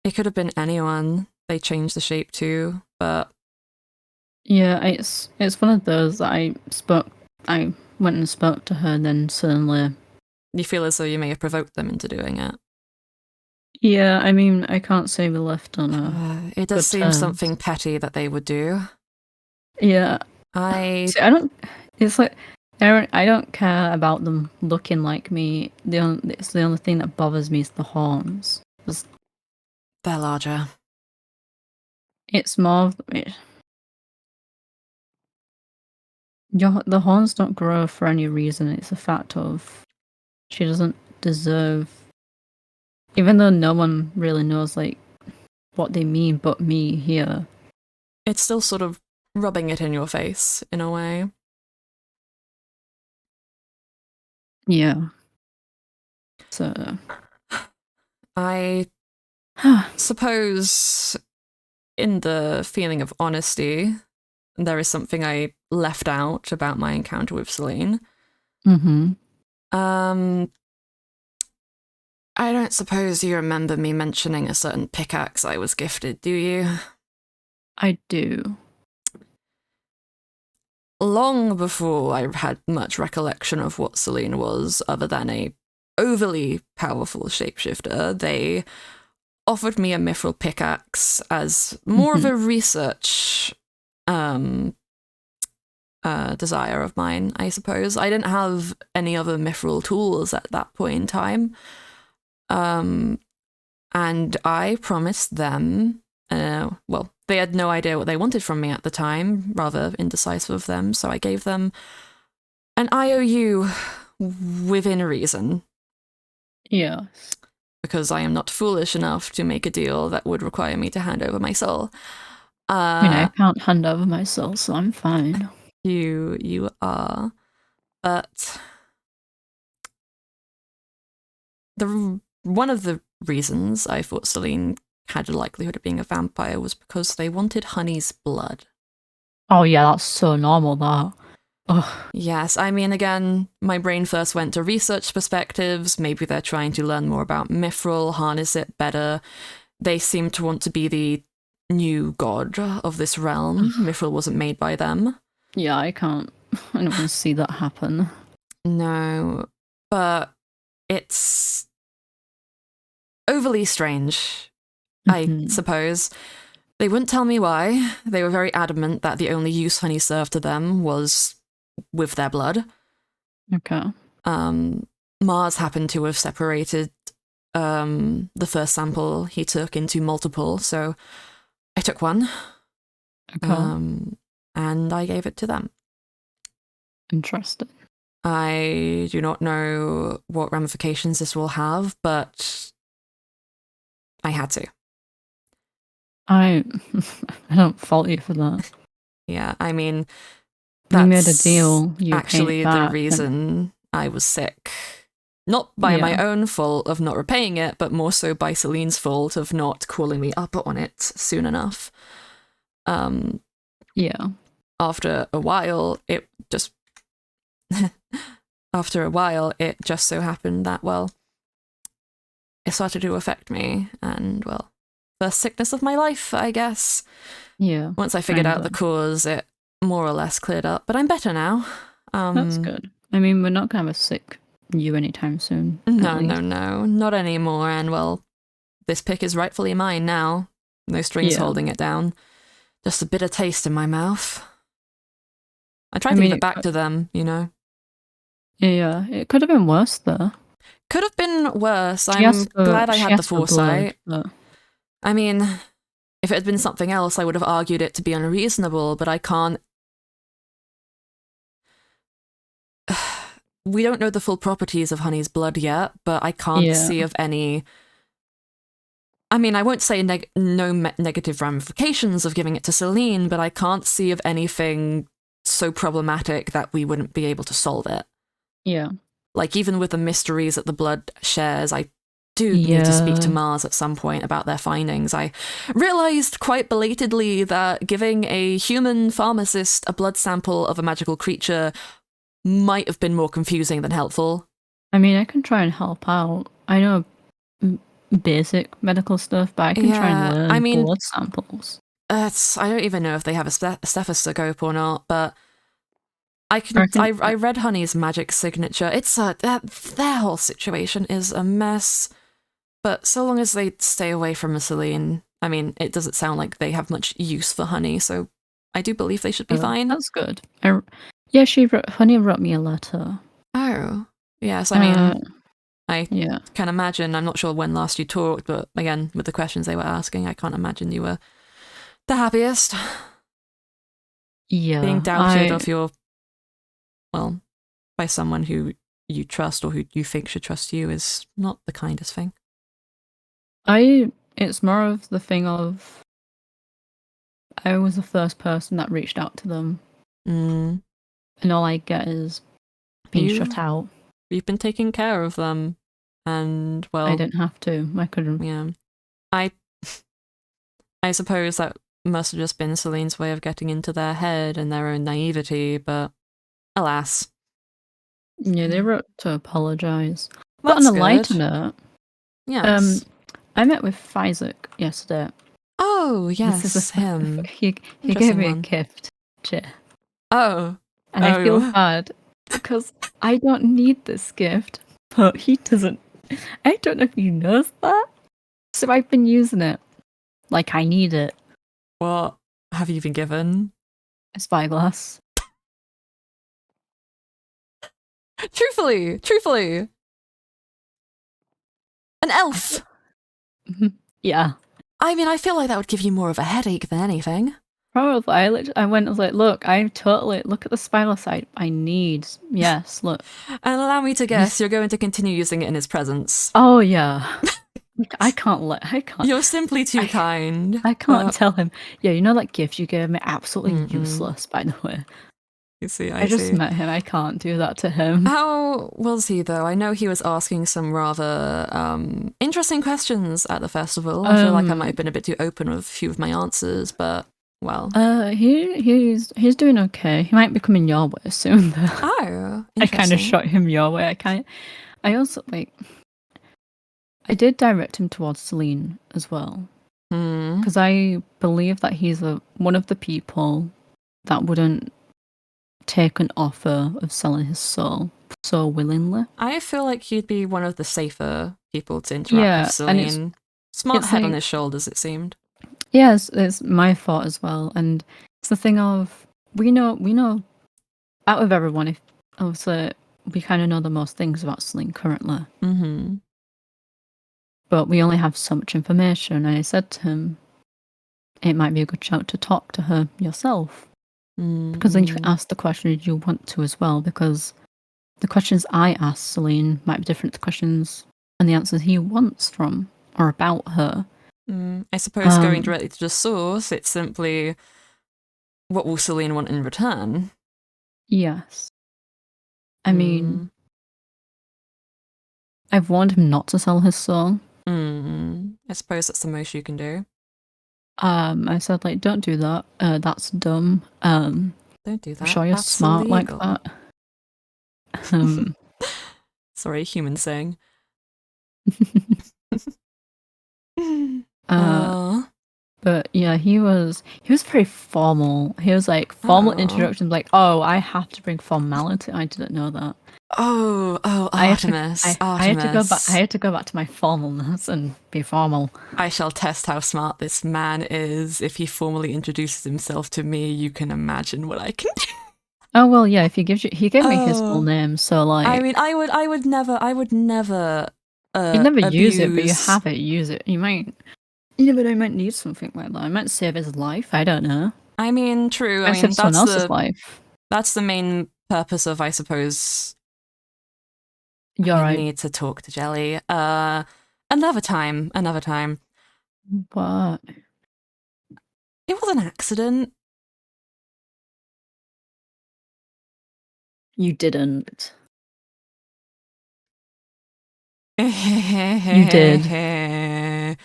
Speaker 1: it could have been anyone they changed the shape to, but
Speaker 4: yeah, it's one of those that I went and spoke to her, and then suddenly
Speaker 1: you feel as though you may have provoked them into doing it.
Speaker 4: Yeah, I mean, I can't say we left on a
Speaker 1: it does seem something petty that they would do.
Speaker 4: Yeah.
Speaker 1: I
Speaker 4: don't care about them looking like me. It's the only thing that bothers me is the horns.
Speaker 1: They're larger.
Speaker 4: It's more of the horns don't grow for any reason. It's a fact of she doesn't deserve, even though no one really knows like what they mean but me here.
Speaker 1: It's still sort of rubbing it in your face in a way.
Speaker 4: Yeah. So
Speaker 1: I suppose in the feeling of honesty, there is something I left out about my encounter with Celine.
Speaker 4: Mm-hmm.
Speaker 1: I don't suppose you remember me mentioning a certain pickaxe I was gifted, do you?
Speaker 4: I do.
Speaker 1: Long before I had much recollection of what Celine was, other than a overly powerful shapeshifter, they offered me a mithril pickaxe as more of a research desire of mine, I suppose. I didn't have any other mithril tools at that point in time. And I promised them, well, they had no idea what they wanted from me at the time, rather indecisive of them, so I gave them an IOU within reason.
Speaker 4: Yes.
Speaker 1: Because I am not foolish enough to make a deal that would require me to hand over my soul.
Speaker 4: I can't hand over my soul, so I'm fine.
Speaker 1: You are. But one of the reasons I thought Celine had a likelihood of being a vampire was because they wanted Honey's blood.
Speaker 4: Oh yeah, that's so normal, that. Ugh.
Speaker 1: Yes, I mean, again, my brain first went to research perspectives. Maybe they're trying to learn more about Mythrill, harness it better. They seem to want to be the new god of this realm. Mythrill wasn't made by them.
Speaker 4: Yeah, I don't want to see that happen.
Speaker 1: No, but it's overly strange, I suppose. They wouldn't tell me why. They were very adamant that the only use Honey served to them was with their blood.
Speaker 4: Okay.
Speaker 1: Mars happened to have separated the first sample he took into multiple, so I took one.
Speaker 4: Okay.
Speaker 1: And I gave it to them.
Speaker 4: Interesting.
Speaker 1: I do not know what ramifications this will have, but I had to.
Speaker 4: I don't fault you for that.
Speaker 1: Yeah, I mean,
Speaker 4: You made a
Speaker 1: that's
Speaker 4: deal. You
Speaker 1: actually
Speaker 4: paid back,
Speaker 1: the reason I was sick. Not by my own fault of not repaying it, but more so by Celine's fault of not calling me up on it soon enough.
Speaker 4: Yeah.
Speaker 1: After a while, it just so happened that, well, it started to affect me, and, well, first sickness of my life, I guess.
Speaker 4: Yeah.
Speaker 1: Once I figured out the cause, it more or less cleared up, but I'm better now.
Speaker 4: That's good. I mean, we're not going to have a sick you anytime soon.
Speaker 1: No, not anymore, and, well, this pick is rightfully mine now. No strings holding it down. Just a bitter taste in my mouth. I tried to give it back to them, you know.
Speaker 4: Yeah, it could have been worse, though.
Speaker 1: Could have been worse. I'm glad I had the foresight. I mean, if it had been something else, I would have argued it to be unreasonable, but I can't... We don't know the full properties of Honey's blood yet, but I can't see of any... I mean, I won't say no negative ramifications of giving it to Celine, but I can't see of anything so problematic that we wouldn't be able to solve it.
Speaker 4: Yeah.
Speaker 1: Like, even with the mysteries that the blood shares, I do need to speak to Mars at some point about their findings. I realized quite belatedly that giving a human pharmacist a blood sample of a magical creature might have been more confusing than helpful.
Speaker 4: I mean, I can try and help out. I know basic medical stuff, but I can try and learn blood samples.
Speaker 1: I don't even know if they have a stethoscope or not, but I read Honey's magic signature. It's their whole situation is a mess. But so long as they stay away from Celine, I mean, it doesn't sound like they have much use for Honey, so I do believe they should be fine.
Speaker 4: That's good. Honey wrote me a letter.
Speaker 1: Oh, yes. I mean, I can imagine. I'm not sure when last you talked, but again, with the questions they were asking, I can't imagine you were the happiest.
Speaker 4: Yeah.
Speaker 1: Being doubted of your, well, by someone who you trust or who you think should trust you is not the kindest thing.
Speaker 4: It's more of the thing of I was the first person that reached out to them. And all I get is being shut out.
Speaker 1: You've been taking care of them, and, well...
Speaker 4: I didn't have to. I couldn't.
Speaker 1: Yeah. I suppose that must have just been Celine's way of getting into their head and their own naivety, but alas.
Speaker 4: Yeah, they wrote to apologise. But on a lighter note...
Speaker 1: Yes.
Speaker 4: I met with Isaac yesterday.
Speaker 1: Oh, yes, him.
Speaker 4: He gave me a gift.
Speaker 1: Oh.
Speaker 4: And I feel bad because I don't need this gift, but he doesn't. I don't know if he knows that. So I've been using it like I need it.
Speaker 1: What have you been given?
Speaker 4: A spyglass.
Speaker 1: Truthfully. An elf.
Speaker 4: Yeah.
Speaker 1: I mean, I feel like that would give you more of a headache than anything.
Speaker 4: Probably. I was like, look, look at the spyglass I need. Yes, look.
Speaker 1: And allow me to guess, you're going to continue using it in his presence.
Speaker 4: Oh, yeah. I can't.
Speaker 1: You're simply too kind.
Speaker 4: I can't tell him. Yeah, you know that gift you gave me? Absolutely useless, by the way.
Speaker 1: You see,
Speaker 4: I just met him. I can't do that to him.
Speaker 1: How was he, though? I know he was asking some rather interesting questions at the festival. I feel like I might have been a bit too open with a few of my answers, but, well.
Speaker 4: He's doing okay. He might be coming your way soon, though.
Speaker 1: Oh,
Speaker 4: I kind of shot him your way. I also, I did direct him towards Celine as well. Because I believe that he's one of the people that wouldn't take an offer of selling his soul so willingly.
Speaker 1: I feel like he'd be one of the safer people to interact with Celine. Smart head on his shoulders, it seemed.
Speaker 4: Yes, it's my thought as well. And it's the thing of, we know, out of everyone, if obviously we kind of know the most things about Celine currently.
Speaker 1: Mm-hmm.
Speaker 4: But we only have so much information. And I said to him, it might be a good shout to talk to her yourself. Because then you can ask the questions you want to as well, because the questions I ask Celine might be different to the questions and the answers he wants from or about her.
Speaker 1: I suppose going directly to the source, it's simply, what will Celine want in return?
Speaker 4: Yes. I mean, I've warned him not to sell his soul.
Speaker 1: I suppose that's the most you can do.
Speaker 4: I said, don't do that. That's dumb.
Speaker 1: Don't do that.
Speaker 4: I'm sure you're
Speaker 1: that's
Speaker 4: smart
Speaker 1: illegal.
Speaker 4: like that.
Speaker 1: Sorry, human saying.
Speaker 4: But yeah, he was very formal. He was formal introductions, oh, I have to bring formality. I didn't know that.
Speaker 1: Artemis.
Speaker 4: I had to go back to my formalness and be formal.
Speaker 1: I shall test how smart this man is. If he formally introduces himself to me, you can imagine what I can do.
Speaker 4: Oh well, yeah. If he gave me his full name, so
Speaker 1: I mean, I would never.
Speaker 4: You'd never use it, but you have it. Use it. You might need something like that. I might save his life. I don't know.
Speaker 1: I mean, true. I mean,
Speaker 4: save someone else's life.
Speaker 1: That's the main purpose of, I suppose.
Speaker 4: You're right.
Speaker 1: Need to talk to Jelly. Another time.
Speaker 4: What?
Speaker 1: It was an accident.
Speaker 4: You didn't.
Speaker 1: You
Speaker 4: did.
Speaker 1: Okay.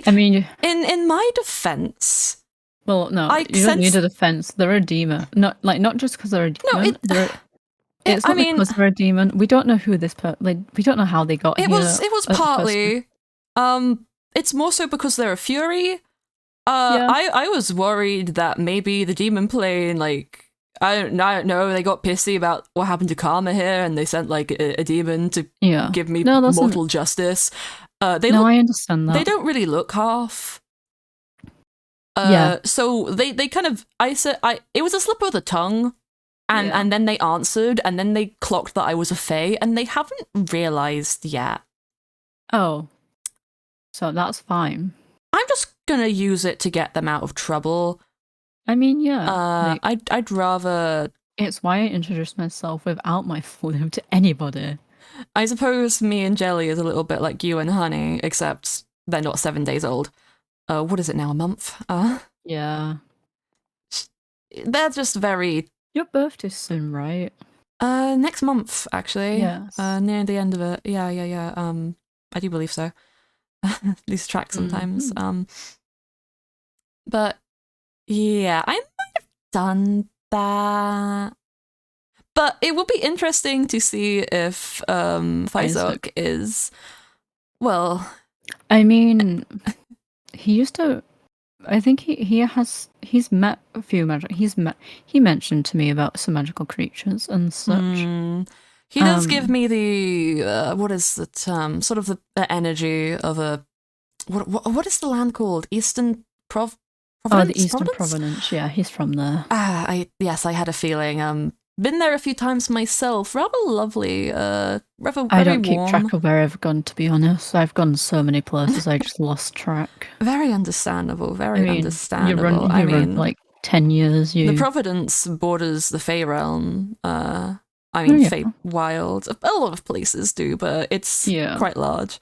Speaker 4: I mean,
Speaker 1: in my defense.
Speaker 4: Well, no, you don't need a defense. They're a demon. Not just because they're a demon. It's not because they're a demon. We don't know who this we don't know how they got here.
Speaker 1: It was partly. It's more so because they're a fury. I was worried that maybe the demon plane, I don't know, they got pissy about what happened to Karma here, and they sent a demon to give me mortal justice. I
Speaker 4: understand that.
Speaker 1: They don't really look half. So they kind of, it was a slip of the tongue. And then they answered, and then they clocked that I was a fae, and they haven't realised yet.
Speaker 4: Oh. So that's fine.
Speaker 1: I'm just gonna use it to get them out of trouble.
Speaker 4: I mean, yeah.
Speaker 1: I'd rather...
Speaker 4: It's why I introduced myself without my full name to anybody.
Speaker 1: I suppose me and Jelly is a little bit like you and Honey, except they're not 7 days old. What is it now, a month?
Speaker 4: Yeah.
Speaker 1: They're just very...
Speaker 4: Your birthday's soon, right?
Speaker 1: Next month, actually.
Speaker 4: Yes.
Speaker 1: Near the end of it. Yeah. I do believe so. These tracks sometimes. But yeah, I might have done that. But it would be interesting to see if Faizok is, well...
Speaker 4: I mean, he used to... I think he's met a few he mentioned to me about some magical creatures and such.
Speaker 1: He does give me the what is the term? Sort of the energy of a what is the land called? Eastern Providence?
Speaker 4: Oh, the Eastern
Speaker 1: Providence?
Speaker 4: Providence. Yeah, he's from there.
Speaker 1: Yes, I had a feeling. Been there a few times myself. Rather lovely. Rather
Speaker 4: I
Speaker 1: very
Speaker 4: don't keep
Speaker 1: warm.
Speaker 4: track of where I've gone, to be honest. I've gone so many places, I just lost track.
Speaker 1: Very understandable. Very understandable.
Speaker 4: You run like 10 years.
Speaker 1: The Providence borders the Fey realm. Fey Wild. A lot of places do, but it's quite large.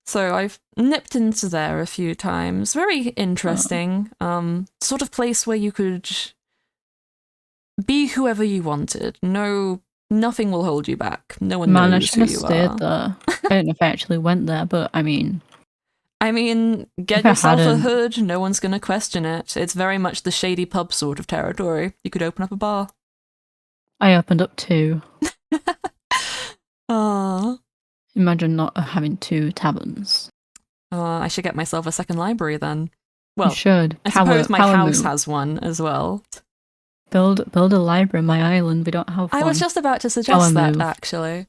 Speaker 1: So I've nipped into there a few times. Very interesting. Sort of place where you could be whoever you wanted. Nothing will hold you back. No one knows who you are.
Speaker 4: There. I don't know if I actually went there, but I mean,
Speaker 1: get yourself a hood. No one's going to question it. It's very much the shady pub sort of territory. You could open up a bar.
Speaker 4: I opened up 2.
Speaker 1: Aww.
Speaker 4: Imagine not having 2 taverns.
Speaker 1: I should get myself a second library then. Well,
Speaker 4: you should.
Speaker 1: I suppose my house has one as well.
Speaker 4: Build a library on my island. We don't have one.
Speaker 1: I was just about to suggest that, actually.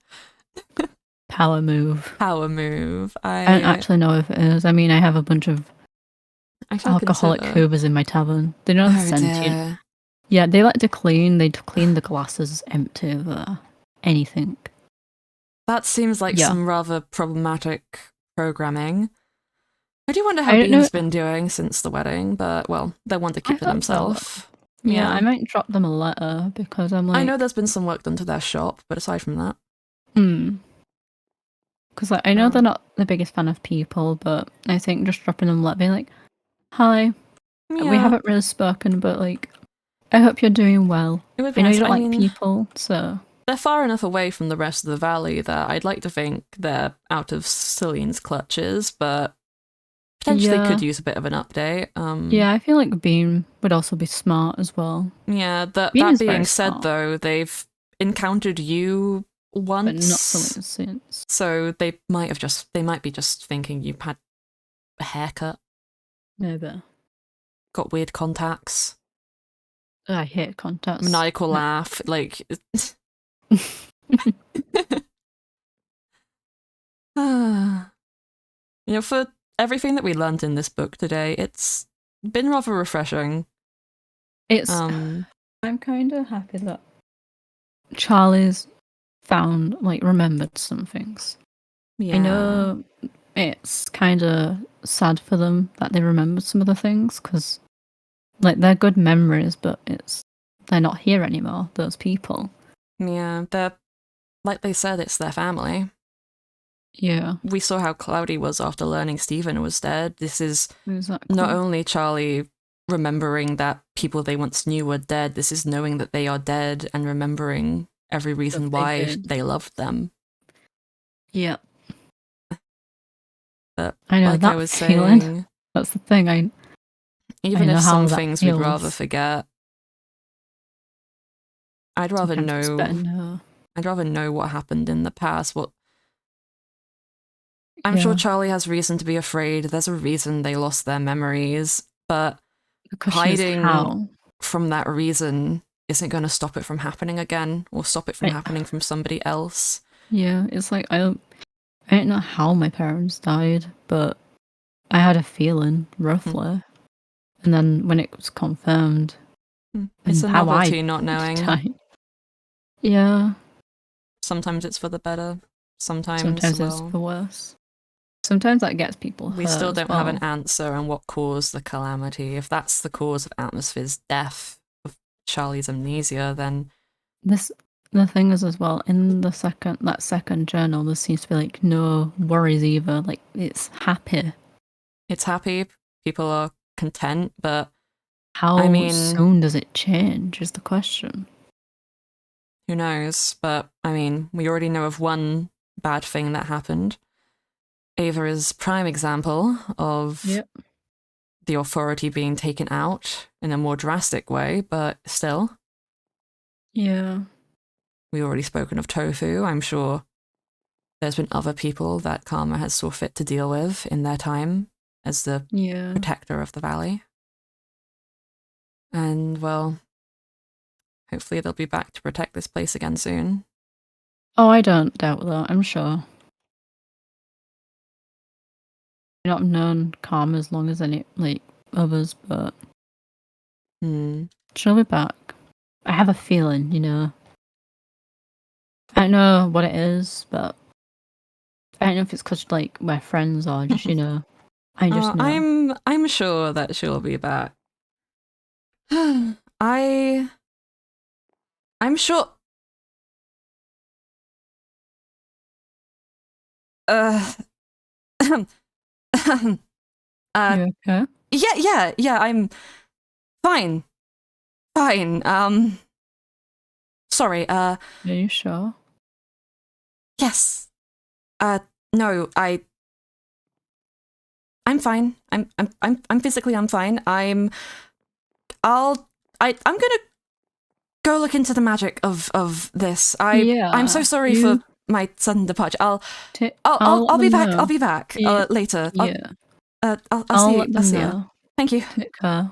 Speaker 4: Power move.
Speaker 1: Power move.
Speaker 4: I don't actually know if it is. I mean, I have a bunch of alcoholic hoovers in my tavern. They're not sentient. Dear. Yeah, they like to clean. They clean the glasses empty of anything.
Speaker 1: That seems like some rather problematic programming. I do wonder how Bean's been doing since the wedding, but, well, they want to keep to themselves.
Speaker 4: Yeah, I might drop them a letter because I'm like...
Speaker 1: I know there's been some work done to their shop, but aside from that...
Speaker 4: Because I know they're not the biggest fan of people, but I think just dropping them a letter, being like, hi, we haven't really spoken, but, like, I hope you're doing well. I know you don't like people, so...
Speaker 1: They're far enough away from the rest of the valley that I'd like to think they're out of Cillian's clutches, but potentially could use a bit of an update.
Speaker 4: Yeah, I feel like Bean would also be smart as well.
Speaker 1: Yeah, that being said, though, they've encountered you once,
Speaker 4: but not Cillian since.
Speaker 1: So they might be just thinking you've had a haircut.
Speaker 4: Maybe.
Speaker 1: Got weird contacts.
Speaker 4: I hate contacts.
Speaker 1: Maniacal laugh, like... For everything that we learned in this book today, it's been rather refreshing.
Speaker 4: I'm kind of happy that Charlie's remembered some things. Yeah. I know it's kind of sad for them that they remembered some of the things, because they're good memories, but they're not here anymore, those people.
Speaker 1: Yeah, they're, like they said, it's their family.
Speaker 4: Yeah.
Speaker 1: We saw how Cloudy was after learning Stephen was dead. This is not only Charlie remembering that people they once knew were dead, this is knowing that they are dead and remembering every reason why they loved them.
Speaker 4: Yeah.
Speaker 1: But
Speaker 4: I know,
Speaker 1: like
Speaker 4: that
Speaker 1: I was
Speaker 4: feeling.
Speaker 1: saying,
Speaker 4: that's the thing.
Speaker 1: Even if some things we'd rather forget, I'd rather know what happened in the past. I'm sure Charlie has reason to be afraid. There's a reason they lost their memories, but hiding from that reason isn't going to stop it from happening again, or stop it from happening from somebody else.
Speaker 4: Yeah, it's like I don't know how my parents died, but I had a feeling roughly, and then when it was confirmed,
Speaker 1: it's a novelty not knowing.
Speaker 4: Yeah.
Speaker 1: Sometimes it's for the better. Sometimes
Speaker 4: it's for worse. Sometimes that gets people hurt.
Speaker 1: We still don't have an answer on what caused the calamity. If that's the cause of Atmosphere's death, of Charlie's amnesia, then...
Speaker 4: The thing is as well, in that second journal, there seems to be no worries either. It's happy.
Speaker 1: It's happy. People are content, but...
Speaker 4: How soon does it change is the question.
Speaker 1: Who knows? But, we already know of one bad thing that happened. Ava is prime example of the authority being taken out in a more drastic way, but still.
Speaker 4: Yeah.
Speaker 1: We've already spoken of Tofu. I'm sure there's been other people that Karma has saw fit to deal with in their time as the protector of the valley. And, well, hopefully they'll be back to protect this place again soon.
Speaker 4: Oh, I don't doubt that, I'm sure. not known Calm as long as any like others, but she'll be back. I have a feeling, you know. I don't know what it is, but I don't know if it's because like we're friends or just you know. I just know.
Speaker 1: I'm sure that she'll be back. I'm sure.
Speaker 4: You okay?
Speaker 1: Yeah, I'm fine. Sorry,
Speaker 4: Are you sure?
Speaker 1: yes. No, I'm fine. I'm physically I'm fine. I'm gonna go look into the magic of this. I'm so sorry for my sudden departure. I'll be back. I'll be back later.
Speaker 4: Yeah.
Speaker 1: I'll see you. Thank you.
Speaker 4: Take care.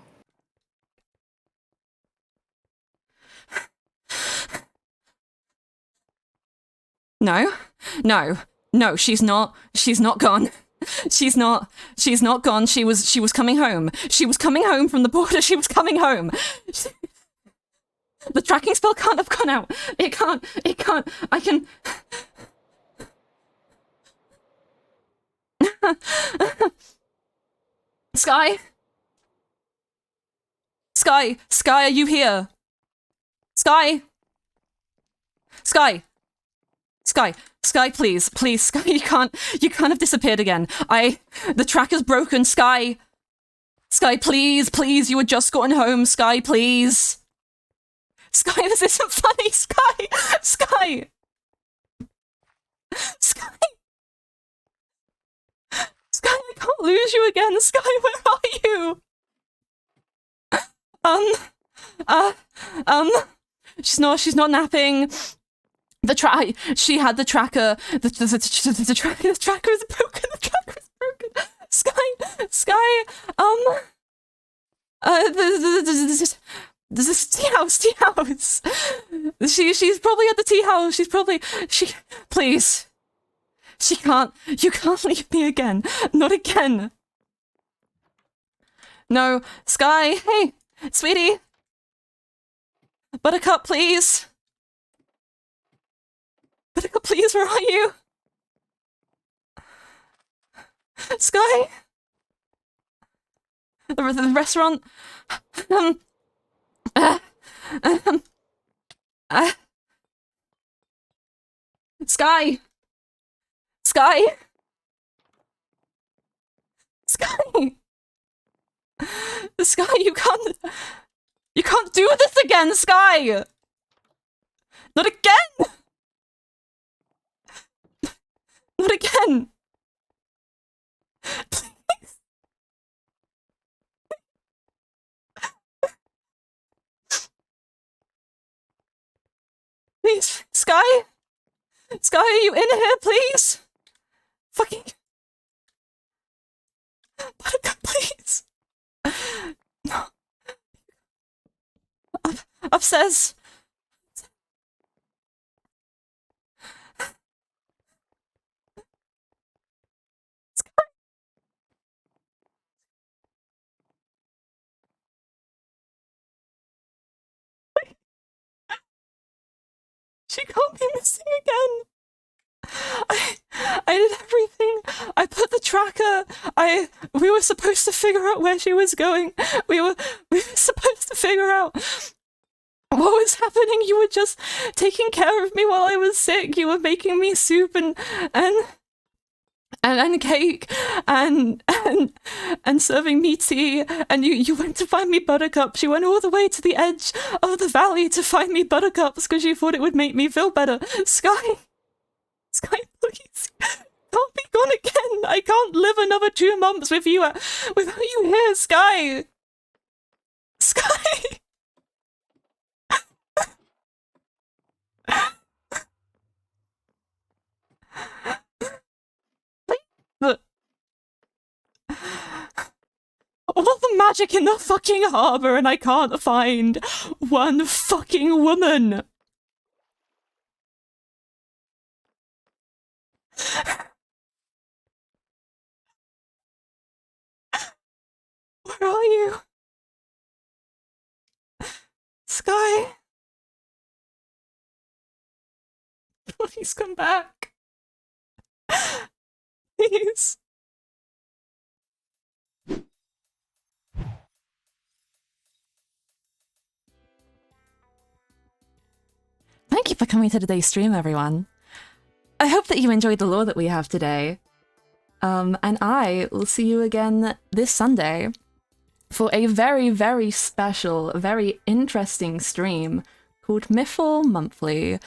Speaker 1: No, she's not gone. She's not gone. She was coming home. She was coming home from the border. She was coming home. The tracking spell can't have gone out. It can't. I can... Sky, are you here? Sky, please, Sky, you can't have disappeared again. The tracker's broken, Sky, please, you had just gotten home, Sky, please. Sky, this isn't funny, Sky, I can't lose you again, Sky, where are you? She's not napping. She had the tracker. The tracker is broken. The tracker is broken. Sky. This tea house. She's probably at the tea house. Please. You can't leave me again. Not again. No, Sky. Hey, sweetie. Buttercup, please. Buttercup, please, where are you? Sky? The restaurant? Sky? Sky, you can't do this again, Sky! Not again! Not again! Please. Please, Sky? Sky, are you in here, please? Fucking... Buttercup, please! No. Upstairs. She can't be missing again. I did everything. I put the tracker. We were supposed to figure out where she was going. We were supposed to figure out what was happening. You were just taking care of me while I was sick. You were making me soup and cake and serving me tea, and you went to find me buttercups. You went all the way to the edge of the valley to find me buttercups because you thought it would make me feel better. Sky, please, can't be gone again. I can't live another 2 months with you without you here, Sky. All the magic in the fucking harbor, and I can't find one fucking woman. Please come back. Please. Thank you for coming to today's stream, everyone. I hope that you enjoyed the lore that we have today. And I will see you again this Sunday for a very, very special, very interesting stream called Mythrill Monthly,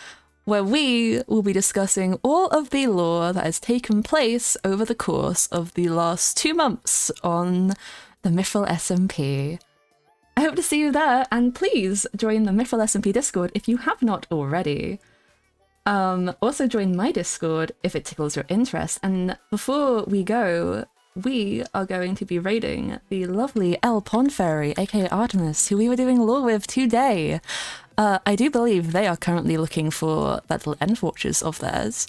Speaker 1: where we will be discussing all of the lore that has taken place over the course of the last 2 months on the Mythrill SMP. I hope to see you there, and please join the Mythrill SMP Discord if you have not already. Also join my Discord if it tickles your interest, and before we go, we are going to be raiding the lovely El Pond Fairy, aka Artemis, who we were doing lore with today. I do believe they are currently looking for that little end fortress of theirs,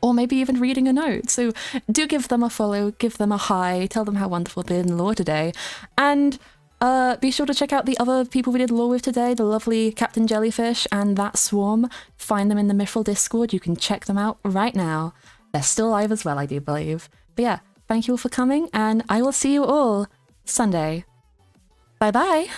Speaker 1: or maybe even reading a note, so do give them a follow, give them a hi, tell them how wonderful they did in lore today, and be sure to check out the other people we did lore with today, the lovely Captain Jellyfish and that swarm. Find them in the Mythrill Discord. You can check them out right now. They're still live as well, I do believe. But yeah, thank you all for coming, and I will see you all Sunday. Bye-bye!